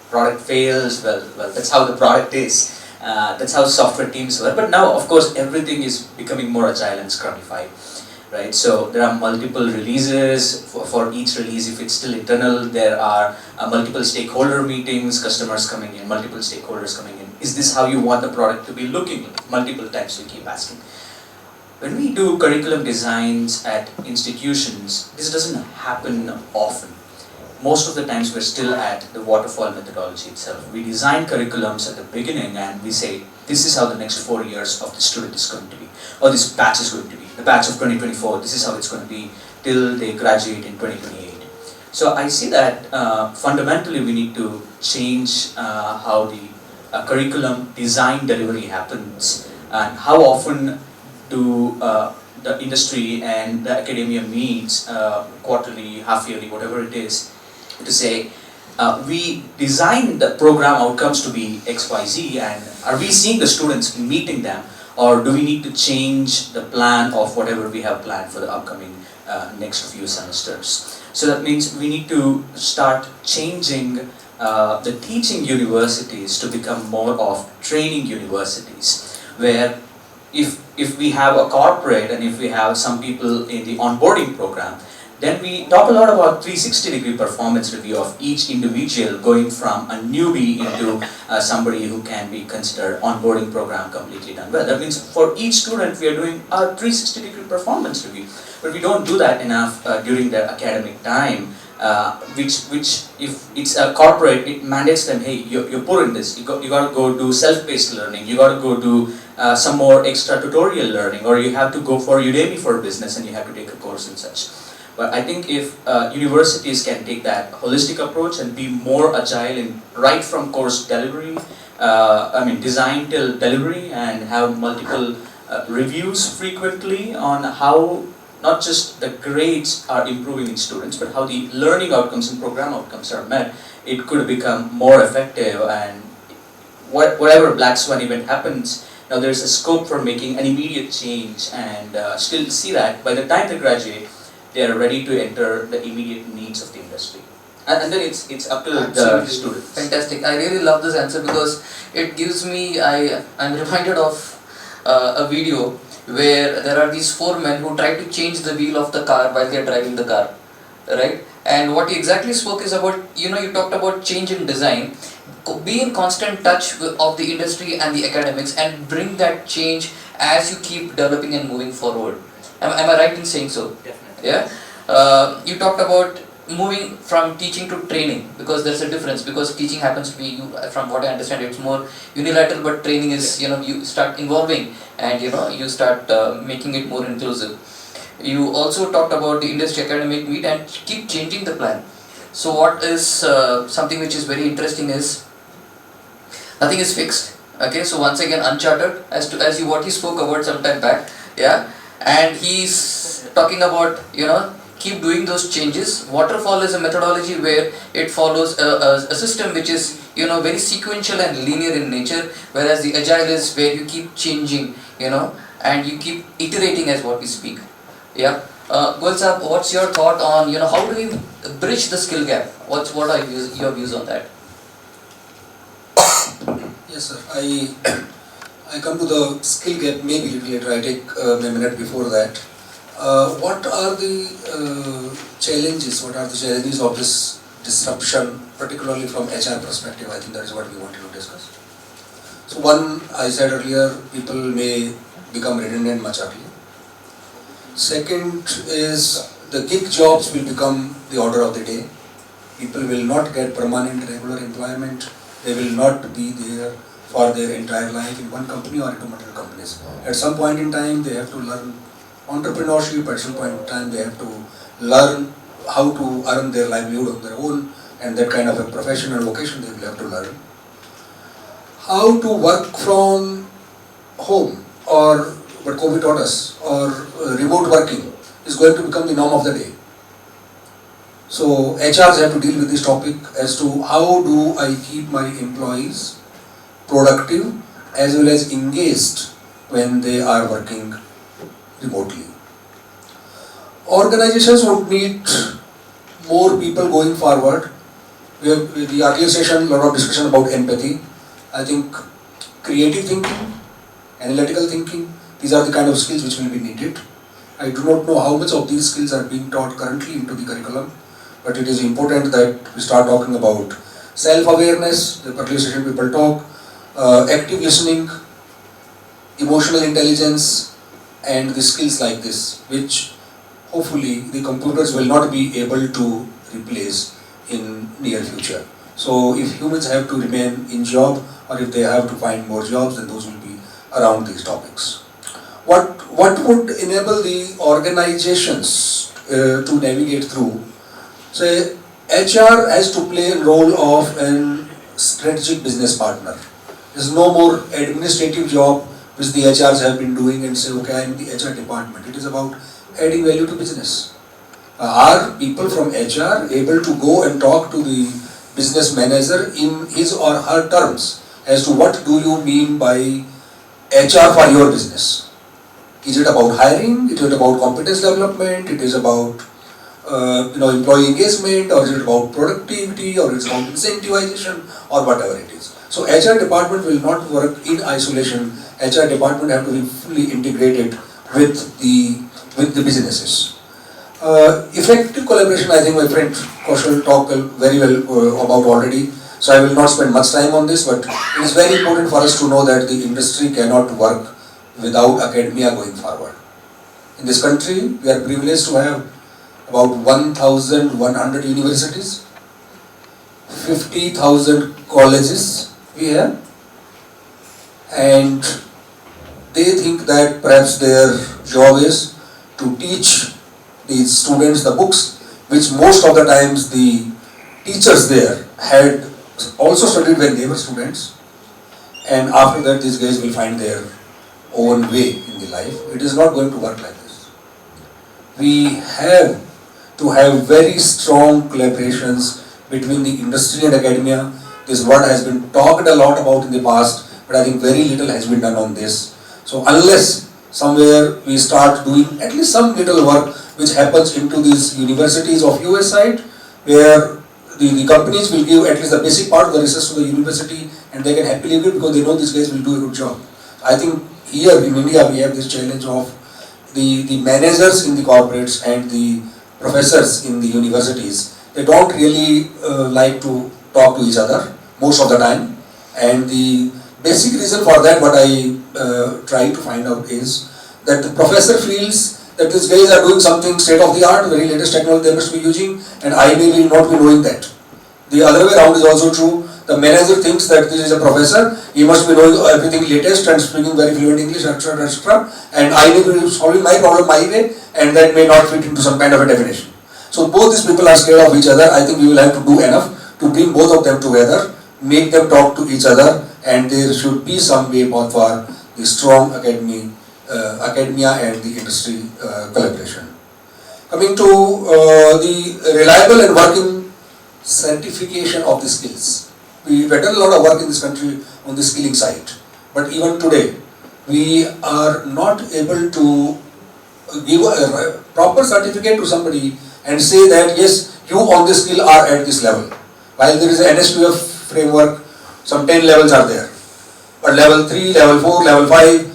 Speaker 6: product fails. Well, that's how the product is. That's how software teams work. But now, of course, everything is becoming more agile and scrumified, right? So there are multiple releases. For each release, if it's still internal, there are multiple stakeholder meetings, customers coming in, multiple stakeholders coming in. Is this how you want the product to be looking like? Multiple times we keep asking. When we do curriculum designs at institutions, this doesn't happen often. Most of the times we're still at the waterfall methodology itself. We design curriculums at the beginning and we say, this is how the next 4 years of the student is going to be, or this batch is going to be. The batch of 2024, this is how it's going to be till they graduate in 2028. So I see that fundamentally we need to change how the curriculum design delivery happens, and how often do the industry and the academia meets quarterly, half-yearly, whatever it is, to say, we designed the program outcomes to be XYZ, and are we seeing the students meeting them, or do we need to change the plan of whatever we have planned for the upcoming next few semesters? So that means we need to start changing the teaching universities to become more of training universities, where if we have a corporate and if we have some people in the onboarding program, then we talk a lot about 360-degree performance review of each individual, going from a newbie into somebody who can be considered onboarding program completely done well. That means for each student we are doing a 360-degree performance review, but we don't do that enough during their academic time. Which if it's a corporate, it mandates them, hey, you're poor in this, you got to go do self-paced learning, you got to go do some more extra tutorial learning, or you have to go for Udemy for business and you have to take a course and such. But I think if universities can take that holistic approach and be more agile in right from course delivery, design till delivery, and have multiple reviews frequently on how not just the grades are improving in students, but how the learning outcomes and program outcomes are met, it could become more effective. And whatever black swan event happens, now there's a scope for making an immediate change, and still see that by the time they graduate, they are ready to enter the immediate needs of the industry. And then it's up to the students.
Speaker 3: Fantastic. I really love this answer because it gives me, I'm reminded of a video where there are these 4 men who try to change the wheel of the car while they are driving the car, right? And what you exactly spoke is about, you talked about change in design, be in constant touch of the industry and the academics, and bring that change as you keep developing and moving forward. Am I right in saying so?
Speaker 6: Definitely.
Speaker 3: Yeah. You talked about moving from teaching to training, because there's a difference, because teaching happens to be, from what I understand, it's more unilateral, but training is, you start involving and you start making it more inclusive. You also talked about the industry academic meet and keep changing the plan. So what is something which is very interesting is nothing is fixed. Okay, so once again Uncharted, as what he spoke about some time back, yeah, and he's talking about, keep doing those changes. Waterfall is a methodology where it follows a system which is, very sequential and linear in nature, whereas the agile is where you keep changing, and you keep iterating as what we speak. Yeah. Goel sir, what's your thought on, how do we bridge the skill gap? What are your views on that?
Speaker 4: Yes, sir. I come to the skill gap maybe a little later. I take a minute before that. What are the challenges? What are the challenges of this disruption, particularly from HR perspective? I think that is what we wanted to discuss. So one, I said earlier, people may become redundant much earlier. Second is the gig jobs will become the order of the day. People will not get permanent regular employment. They will not be there for their entire life in one company or into multiple companies. At some point in time, they have to learn entrepreneurship. At some point in time, they have to learn how to earn their livelihood on their own, and that kind of a profession and vocation they will have to learn. How to work from home, or what COVID taught us, or remote working is going to become the norm of the day. So HRs have to deal with this topic as to how do I keep my employees productive as well as engaged when they are working remotely. Organizations would need more people going forward. We have the earlier session, a lot of discussion about empathy. I think creative thinking, analytical thinking, these are the kind of skills which will be needed. I do not know how much of these skills are being taught currently into the curriculum, but it is important that we start talking about self-awareness, the earlier session people talk, active listening, emotional intelligence, and the skills like this, which hopefully the computers will not be able to replace in near future. So if humans have to remain in job, or if they have to find more jobs, then those will be around these topics. What would enable the organizations to navigate through? So HR has to play a role of a strategic business partner. There's no more administrative job which the HRs have been doing and say, okay, I'm in the HR department. It is about adding value to business. Are people from HR able to go and talk to the business manager in his or her terms as to what do you mean by HR for your business? Is it about hiring? Is it about competence development? It is about employee engagement, or is it about productivity, or is it about incentivization, or whatever it is. So HR department will not work in isolation. HR department have to be fully integrated with the businesses. Effective collaboration, I think my friend Kaushal talked very well about already. So I will not spend much time on this, but it is very important for us to know that the industry cannot work without academia going forward. In this country, we are privileged to have about 1,100 universities, 50,000 colleges we have, and they think that perhaps their job is to teach the students the books, which most of the times the teachers there had also studied when they were students, and after that these guys will find their own way in the life. It is not going to work like this. We have to have very strong collaborations between the industry and academia. This word has been talked a lot about in the past, but I think very little has been done on this. So unless somewhere we start doing at least some little work which happens into these universities of US side, where the companies will give at least the basic part of the research to the university, and they can happily do it because they know these guys will do a good job. I think here in India we have this challenge of the managers in the corporates and the professors in the universities. They don't really like to talk to each other most of the time, and the basic reason for that, what I try to find out, is that the professor feels that these guys are doing something state of the art, very latest technology they must be using, and I may not be knowing that. The other way around is also true. The manager thinks that this is a professor, he must be knowing everything latest and speaking very fluent English, etc., etc., and I may be solving my problem my way, and that may not fit into some kind of a definition. So both these people are scared of each other. I think we will have to do enough to bring both of them together, make them talk to each other, and there should be some way for the strong academia and the industry collaboration. Coming to the reliable and working certification of the skills. We have done a lot of work in this country on the skilling side, but even today we are not able to give a proper certificate to somebody and say that yes, you on this skill are at this level. While there is an NSQF framework, some 10 levels are there, but level 3, level 4, level 5,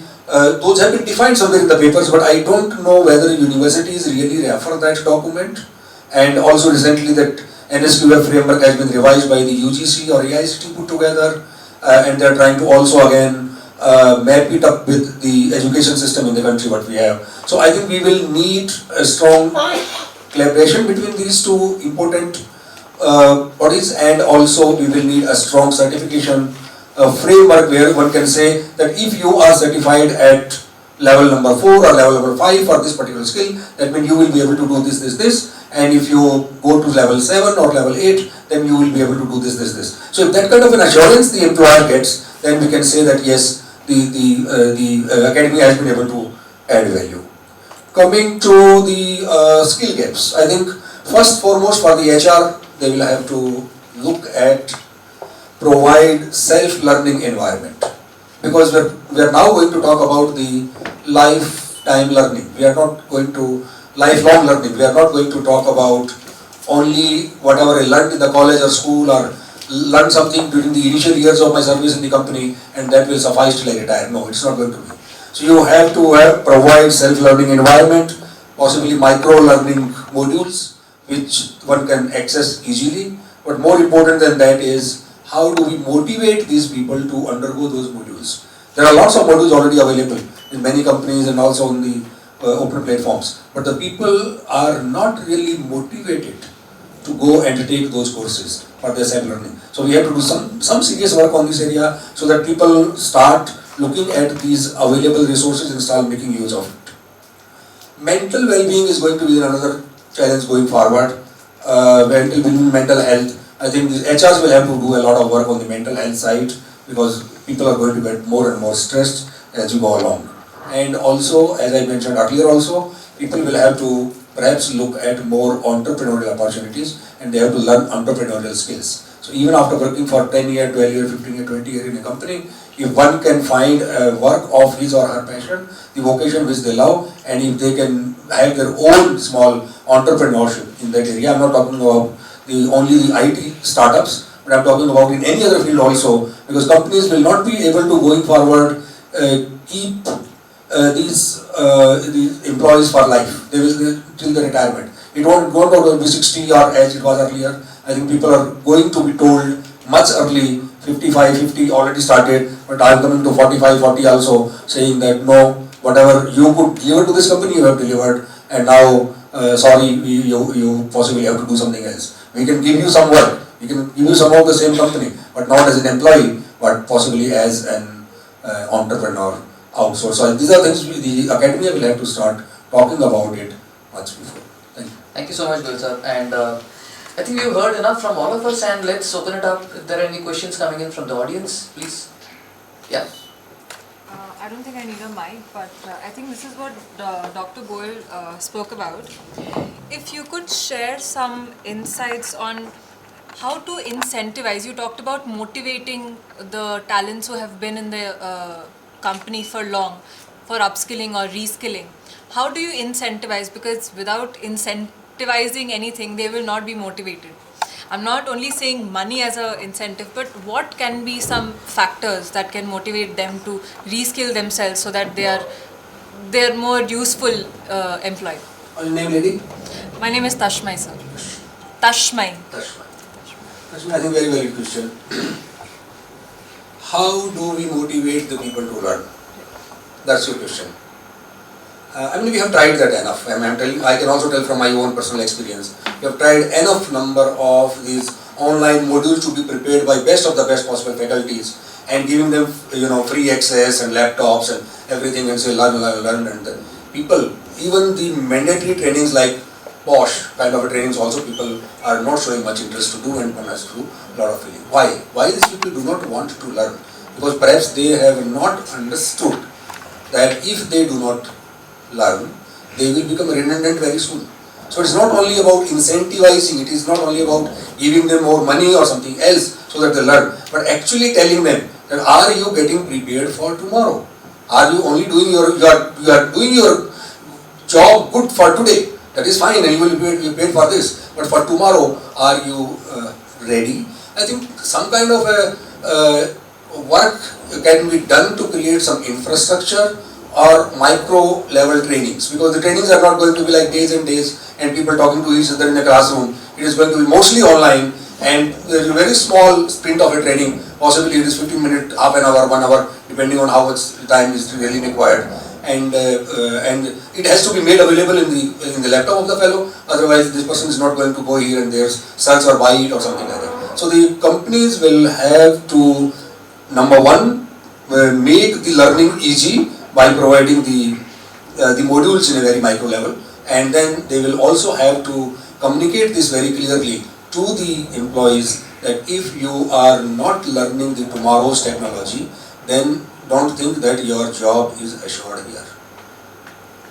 Speaker 4: those have been defined somewhere in the papers, but I don't know whether universities really refer that document. And also recently that NSQF framework has been revised by the UGC or AICT put together, and they are trying to also again map it up with the education system in the country what we have. So I think we will need a strong collaboration between these two important bodies, and also we will need a strong certification framework where one can say that if you are certified at level number 4 or level number 5 for this particular skill, that means you will be able to do this, and if you go to level 7 or level 8, then you will be able to do this. So if that kind of an assurance the employer gets, then we can say that yes, the academy has been able to add value. Coming to the skill gaps, I think first foremost for the HR, they will have to look at provide self-learning environment, because we are now going to talk about the lifetime learning. We are not going to lifelong learning. We are not going to talk about only whatever I learned in the college or school or learned something during the initial years of my service in the company and that will suffice till I retire. No, it's not going to be. So you have to provide self-learning environment, possibly micro-learning modules which one can access easily. But more important than that is how do we motivate these people to undergo those modules. There are lots of modules already available in many companies and also on the open platforms. But the people are not really motivated to go and take those courses for their self-learning. So we have to do some serious work on this area so that people start looking at these available resources and start making use of it. Mental well-being is going to be another challenge going forward. Mental health. I think the HRs will have to do a lot of work on the mental health side because people are going to get more and more stressed as you go along. And also, as I mentioned earlier also, people will have to perhaps look at more entrepreneurial opportunities and they have to learn entrepreneurial skills. So even after working for 10 years, 12 years, 15 years, 20 years in a company, if one can find a work of his or her passion, the vocation which they love, and if they can have their own small entrepreneurship in that area, I'm not talking about only the IT startups, but I'm talking about in any other field also, because companies will not be able to going forward keep these employees for life. They will till the retirement. It won't be 60 or as it was earlier. I think people are going to be told much early, 55, 50 already started, but I am coming to 45, 40 also, saying that no, whatever you could deliver to this company, you have delivered, and now, sorry, you possibly have to do something else. We can give you some work, we can give you some of the same company, but not as an employee, but possibly as an entrepreneur outsource. So these are things the academia will have to start talking about it much before. Thank you.
Speaker 3: Thank you so much, Gul sir. And I think we've heard enough from all of us, and let's open it up. If there are any questions coming in from the audience, please. Yeah.
Speaker 8: I don't think I need a mic, but I think this is what Dr. Goel spoke about. If you could share some insights on how to incentivize. You talked about motivating the talents who have been in the company for long, for upskilling or reskilling. How do you incentivize? Because without incentivizing anything, they will not be motivated. I'm not only saying money as an incentive, but what can be some factors that can motivate them to reskill themselves so that they are more useful employee.
Speaker 4: Your name, lady?
Speaker 8: My name is Tashmai, sir. Tashmai.
Speaker 4: Tashmai, I think very valid question. How do we motivate the people to learn? That's your question. I mean, we have tried that enough. I can also tell from my own personal experience. We have tried enough number of these online modules to be prepared by best of the best possible faculties and giving them, free access and laptops and everything and say learn, and then people, even the mandatory trainings like Bosch kind of trainings also people are not showing much interest to do, and one has to do a lot of feeling. Why? Why these people do not want to learn? Because perhaps they have not understood that if they do not learn, they will become redundant very soon. So it's not only about incentivizing, it is not only about giving them more money or something else so that they learn, but actually telling them that are you getting prepared for tomorrow? Are you only doing you are doing your job good for today? That is fine, and you will be paid for this. But for tomorrow, are you ready? I think some kind of a work can be done to create some infrastructure or micro level trainings, because the trainings are not going to be like days and days and people talking to each other in a classroom. It is going to be mostly online, and there is a very small sprint of a training. Possibly it is 15 minutes, half an hour, 1 hour, depending on how much time is really required. And it has to be made available in the laptop of the fellow. Otherwise, this person is not going to go here and there, search or buy it or something like that. So the companies will have to, number one, make the learning easy by providing the modules in a very micro level, and then they will also have to communicate this very clearly to the employees that if you are not learning the tomorrow's technology, then don't think that your job is assured here.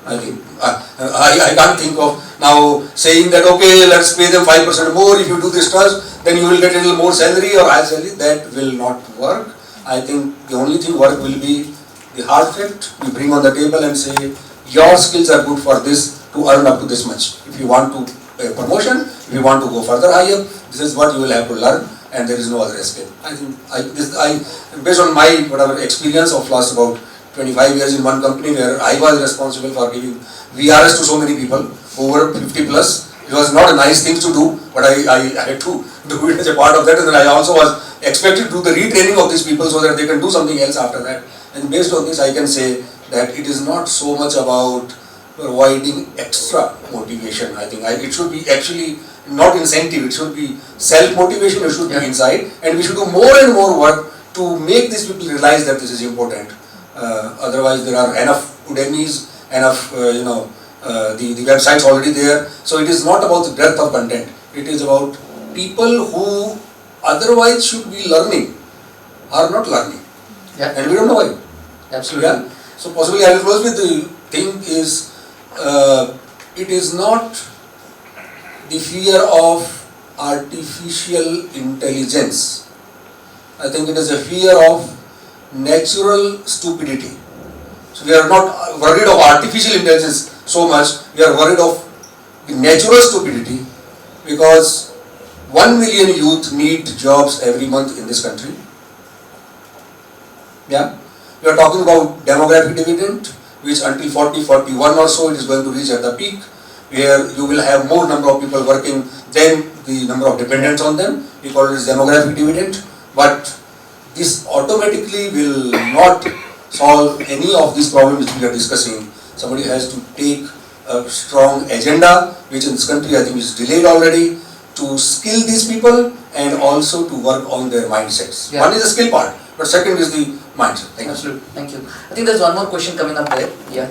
Speaker 4: I think I can't think of now saying that okay, let's pay them 5% more if you do this task, then you will get a little more salary or higher salary. That will not work. I think the only thing work will be the hard fact we bring on the table and say your skills are good for this to earn up to this much. If you want to promotion, if you want to go further higher, this is what you will have to learn, and there is no other escape. I think based on my whatever experience of last about 25 years in one company where I was responsible for giving VRS to so many people, over 50 plus. It was not a nice thing to do, but I had to do it as a part of that, and then I also was expected to do the retraining of these people so that they can do something else after that. And based on this, I can say that it is not so much about providing extra motivation. I think it should be actually not incentive, it should be self-motivation, it should be inside, and we should do more and more work to make these people realize that this is important. Otherwise, there are enough Udemy's, enough, the websites already there. So it is not about the breadth of content, it is about people who otherwise should be learning are not learning.
Speaker 3: Yeah.
Speaker 4: And we don't know why.
Speaker 3: Absolutely.
Speaker 4: Yeah. So possibly I will close with the thing is, it is not the fear of artificial intelligence. I think it is a fear of natural stupidity. So we are not worried of artificial intelligence so much, we are worried of natural stupidity, because 1 million youth need jobs every month in this country. Yeah. We are talking about demographic dividend, which until 40, 41 or so it is going to reach at the peak, where you will have more number of people working than the number of dependents on them. We call it as demographic dividend. But this automatically will not solve any of these problems which we are discussing. Somebody has to take a strong agenda, which in this country I think is delayed already, to skill these people and also to work on their mindsets.
Speaker 3: Yeah.
Speaker 4: One is the skill part, but second is the mindset. Thank you.
Speaker 3: Absolutely. Thank you. I think there's one more question coming up there. Yeah.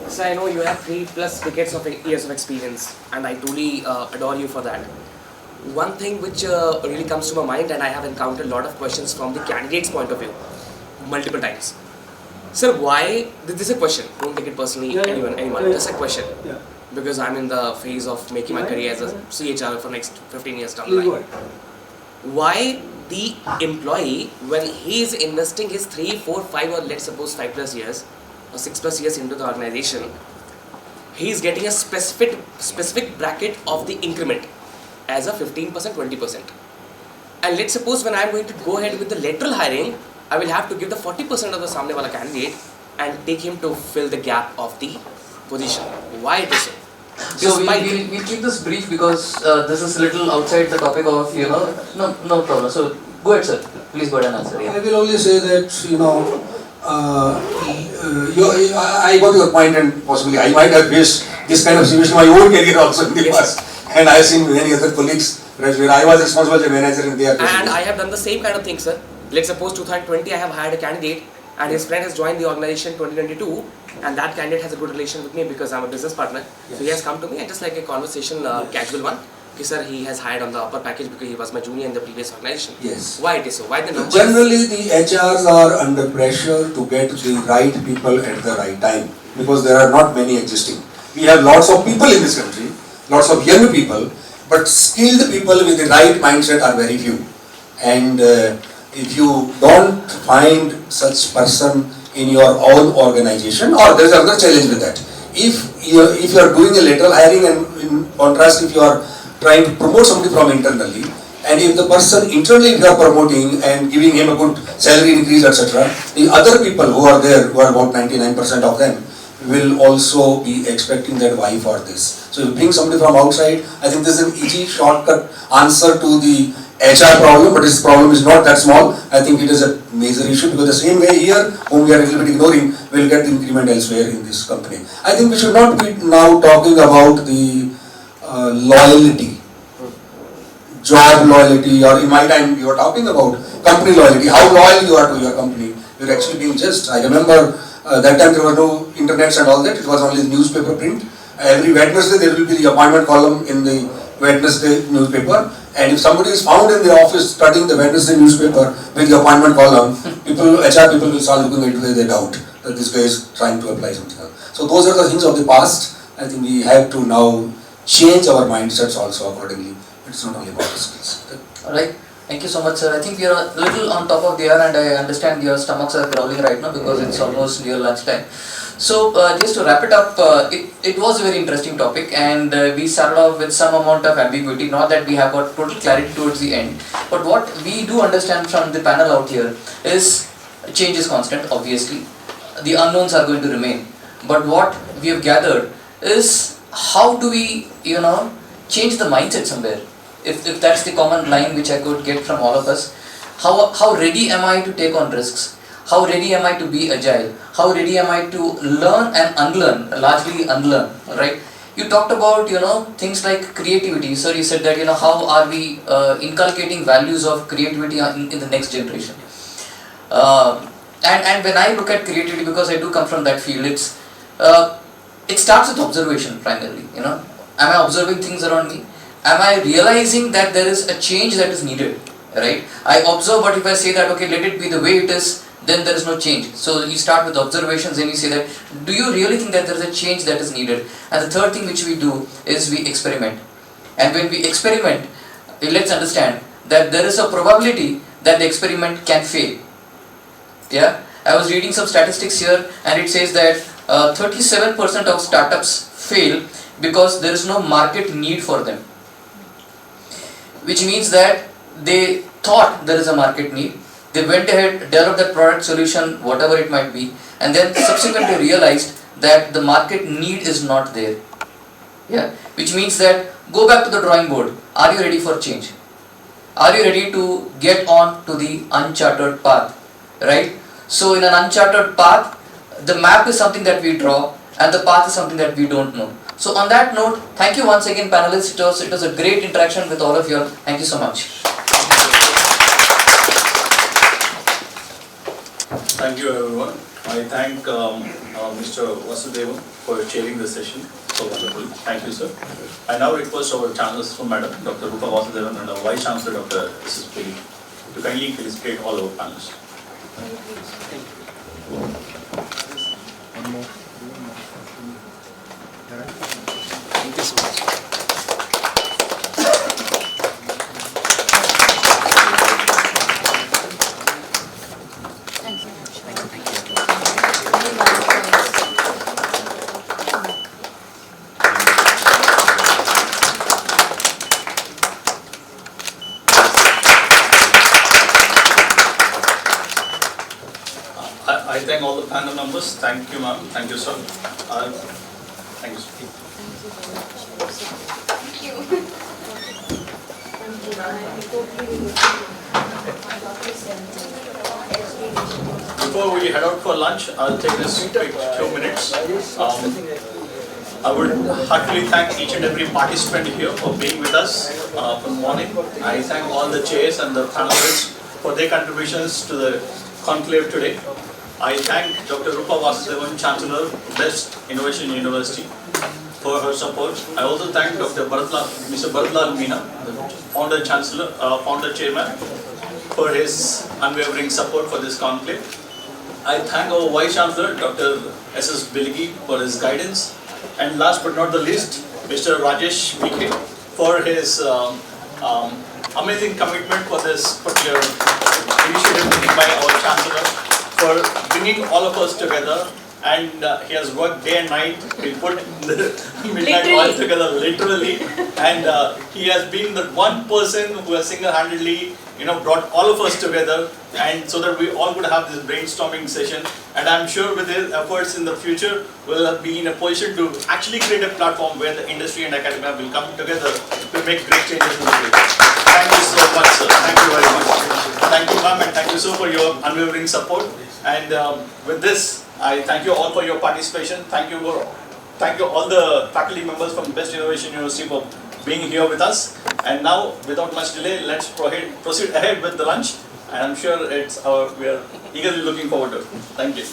Speaker 9: So I know you have 3+ decades of years of experience, and I truly adore you for that. One thing which really comes to my mind, and I have encountered a lot of questions from the candidate's point of view, multiple times. Sir, why? This is a question. Don't take it personally. Anyone. Just a question.
Speaker 2: Yeah.
Speaker 9: Because I'm in the phase of making my career as a CHR for next 15 years down the line. Why the employee, when he is investing his 3, 4, 5 or let's suppose 5+ years or 6+ years into the organization, he is getting a specific bracket of the increment as a 15%, 20%. And let's suppose when I am going to go ahead with the lateral hiring, I will have to give the 40% of the samne wala candidate and take him to fill the gap of the position. Why it is so?
Speaker 3: So we'll keep this brief because this is a little outside the topic of, no problem. So go ahead, sir. Please go ahead and answer.
Speaker 4: I will only say that, I got your point, and possibly I might have faced this kind of situation in my own career also in the past. And I have seen many other colleagues where I was responsible as a manager and they are.
Speaker 9: And I have done the same kind of thing, sir. Let's suppose 2020 I have hired a candidate and his friend has joined the organization 2022, and that candidate has a good relation with me because I'm a business partner. Yes. So he has come to me and just like a conversation, casual one. Okay, sir, he has hired on the upper package because he was my junior in the previous organization.
Speaker 4: Yes.
Speaker 9: Why it is so? Why the numbers?
Speaker 4: Generally, the HRs are under pressure to get the right people at the right time because there are not many existing. We have lots of people in this country, lots of young people, but skilled people with the right mindset are very few. And if you don't find such person in your own organization, or there is another challenge with that. If you are doing a lateral hiring, and in contrast if you are trying to promote somebody from internally, and if the person internally you are promoting and giving him a good salary increase, etc., the other people who are there, who are about 99% of them, will also be expecting that why for this. So if you bring somebody from outside, I think this is an easy shortcut answer to the HR problem, but this problem is not that small. I think it is a major issue, because the same way here, whom we are a little bit ignoring, will get the increment elsewhere in this company. I think we should not be now talking about the loyalty, job loyalty, or in my time you were talking about company loyalty, how loyal you are to your company. You are actually being just, I remember that time there were no internets and all that, it was only newspaper print. Every Wednesday there will be the appointment column in the Wednesday newspaper, and if somebody is found in the office studying the Wednesday newspaper with the appointment column, HR people will start looking at it, they doubt that this guy is trying to apply something else. So those are the things of the past. I think we have to now change our mindsets also accordingly. It's not only about the skills.
Speaker 3: Alright, thank you so much, sir. I think we are a little on top of the hour, and I understand your stomachs are growling right now because it's almost near lunchtime. So just to wrap it up, it was a very interesting topic, and we started off with some amount of ambiguity, not that we have got total clarity towards the end, but what we do understand from the panel out here is change is constant, obviously. The unknowns are going to remain, but what we have gathered is how do we, change the mindset somewhere. If that's the common line which I could get from all of us, how ready am I to take on risks? How ready am I to be agile? How ready am I to learn and unlearn, largely unlearn, right? You talked about, things like creativity. Sir, you said that, how are we inculcating values of creativity in the next generation? And when I look at creativity, because I do come from that field, it starts with observation primarily, Am I observing things around me? Am I realizing that there is a change that is needed, right? I observe, but if I say that, okay, let it be the way it is, then there is no change. So you start with observations and you say that, do you really think that there is a change that is needed? And the third thing which we do is we experiment. And when we experiment, let's understand that there is a probability that the experiment can fail. Yeah, I was reading some statistics here, and it says that 37% of startups fail because there is no market need for them. Which means that they thought there is a market need, they went ahead, developed that product, solution, whatever it might be, and then subsequently realized that the market need is not there. Yeah, which means that go back to the drawing board. Are you ready for change? Are you ready to get on to the uncharted path? Right? So in an uncharted path, the map is something that we draw, and the path is something that we don't know. So on that note, thank you once again, panelists. It was a great interaction with all of you. Thank you so much.
Speaker 1: Thank you, everyone. I thank Mr. Vasudevan for chairing the session so wonderfully. Thank you, sir. I now request our Chancellor, Madam Dr. Rupa Vasudevan, and our Vice Chancellor, Dr. S.S. Pili, to kindly felicitate all our panelists.
Speaker 9: One more. Thank you so much.
Speaker 1: I thank all the panel members. Thank you, ma'am. Thank you, sir. Thank you, sir. Before we head out for lunch, I'll take this quick 2 minutes. I would heartily thank each and every participant here for being with us from morning. I thank all the chairs and the panelists for their contributions to the conclave today. I thank Dr. Rupa Vasudevan, Chancellor, B.E.S.T Innovation University, for her support. I also thank Dr. Mr. Bharatlal Meena, the Founder Chancellor, Founder Chairman, for his unwavering support for this conclave. I thank our Vice Chancellor, Dr. S.S. Pili, for his guidance. And last but not the least, Mr. Rajesh Mike, for his amazing commitment for this particular initiative taken by our Chancellor, for bringing all of us together. And he has worked day and night. He put the midnight oil together literally, and he has been the one person who has single-handedly, brought all of us together, and so that we all could have this brainstorming session. And I'm sure with his efforts in the future, we'll be in a position to actually create a platform where the industry and academia will come together to make great changes in the future. Thank you so much, sir. Thank you very much. Thank you, ma'am, and thank you so for your unwavering support. And with this, I thank you all for your participation. Thank you all the faculty members from B.E.S.T Innovation University for being here with us. And now, without much delay, let's proceed ahead with the lunch. And I'm sure we are eagerly looking forward to it. Thank you.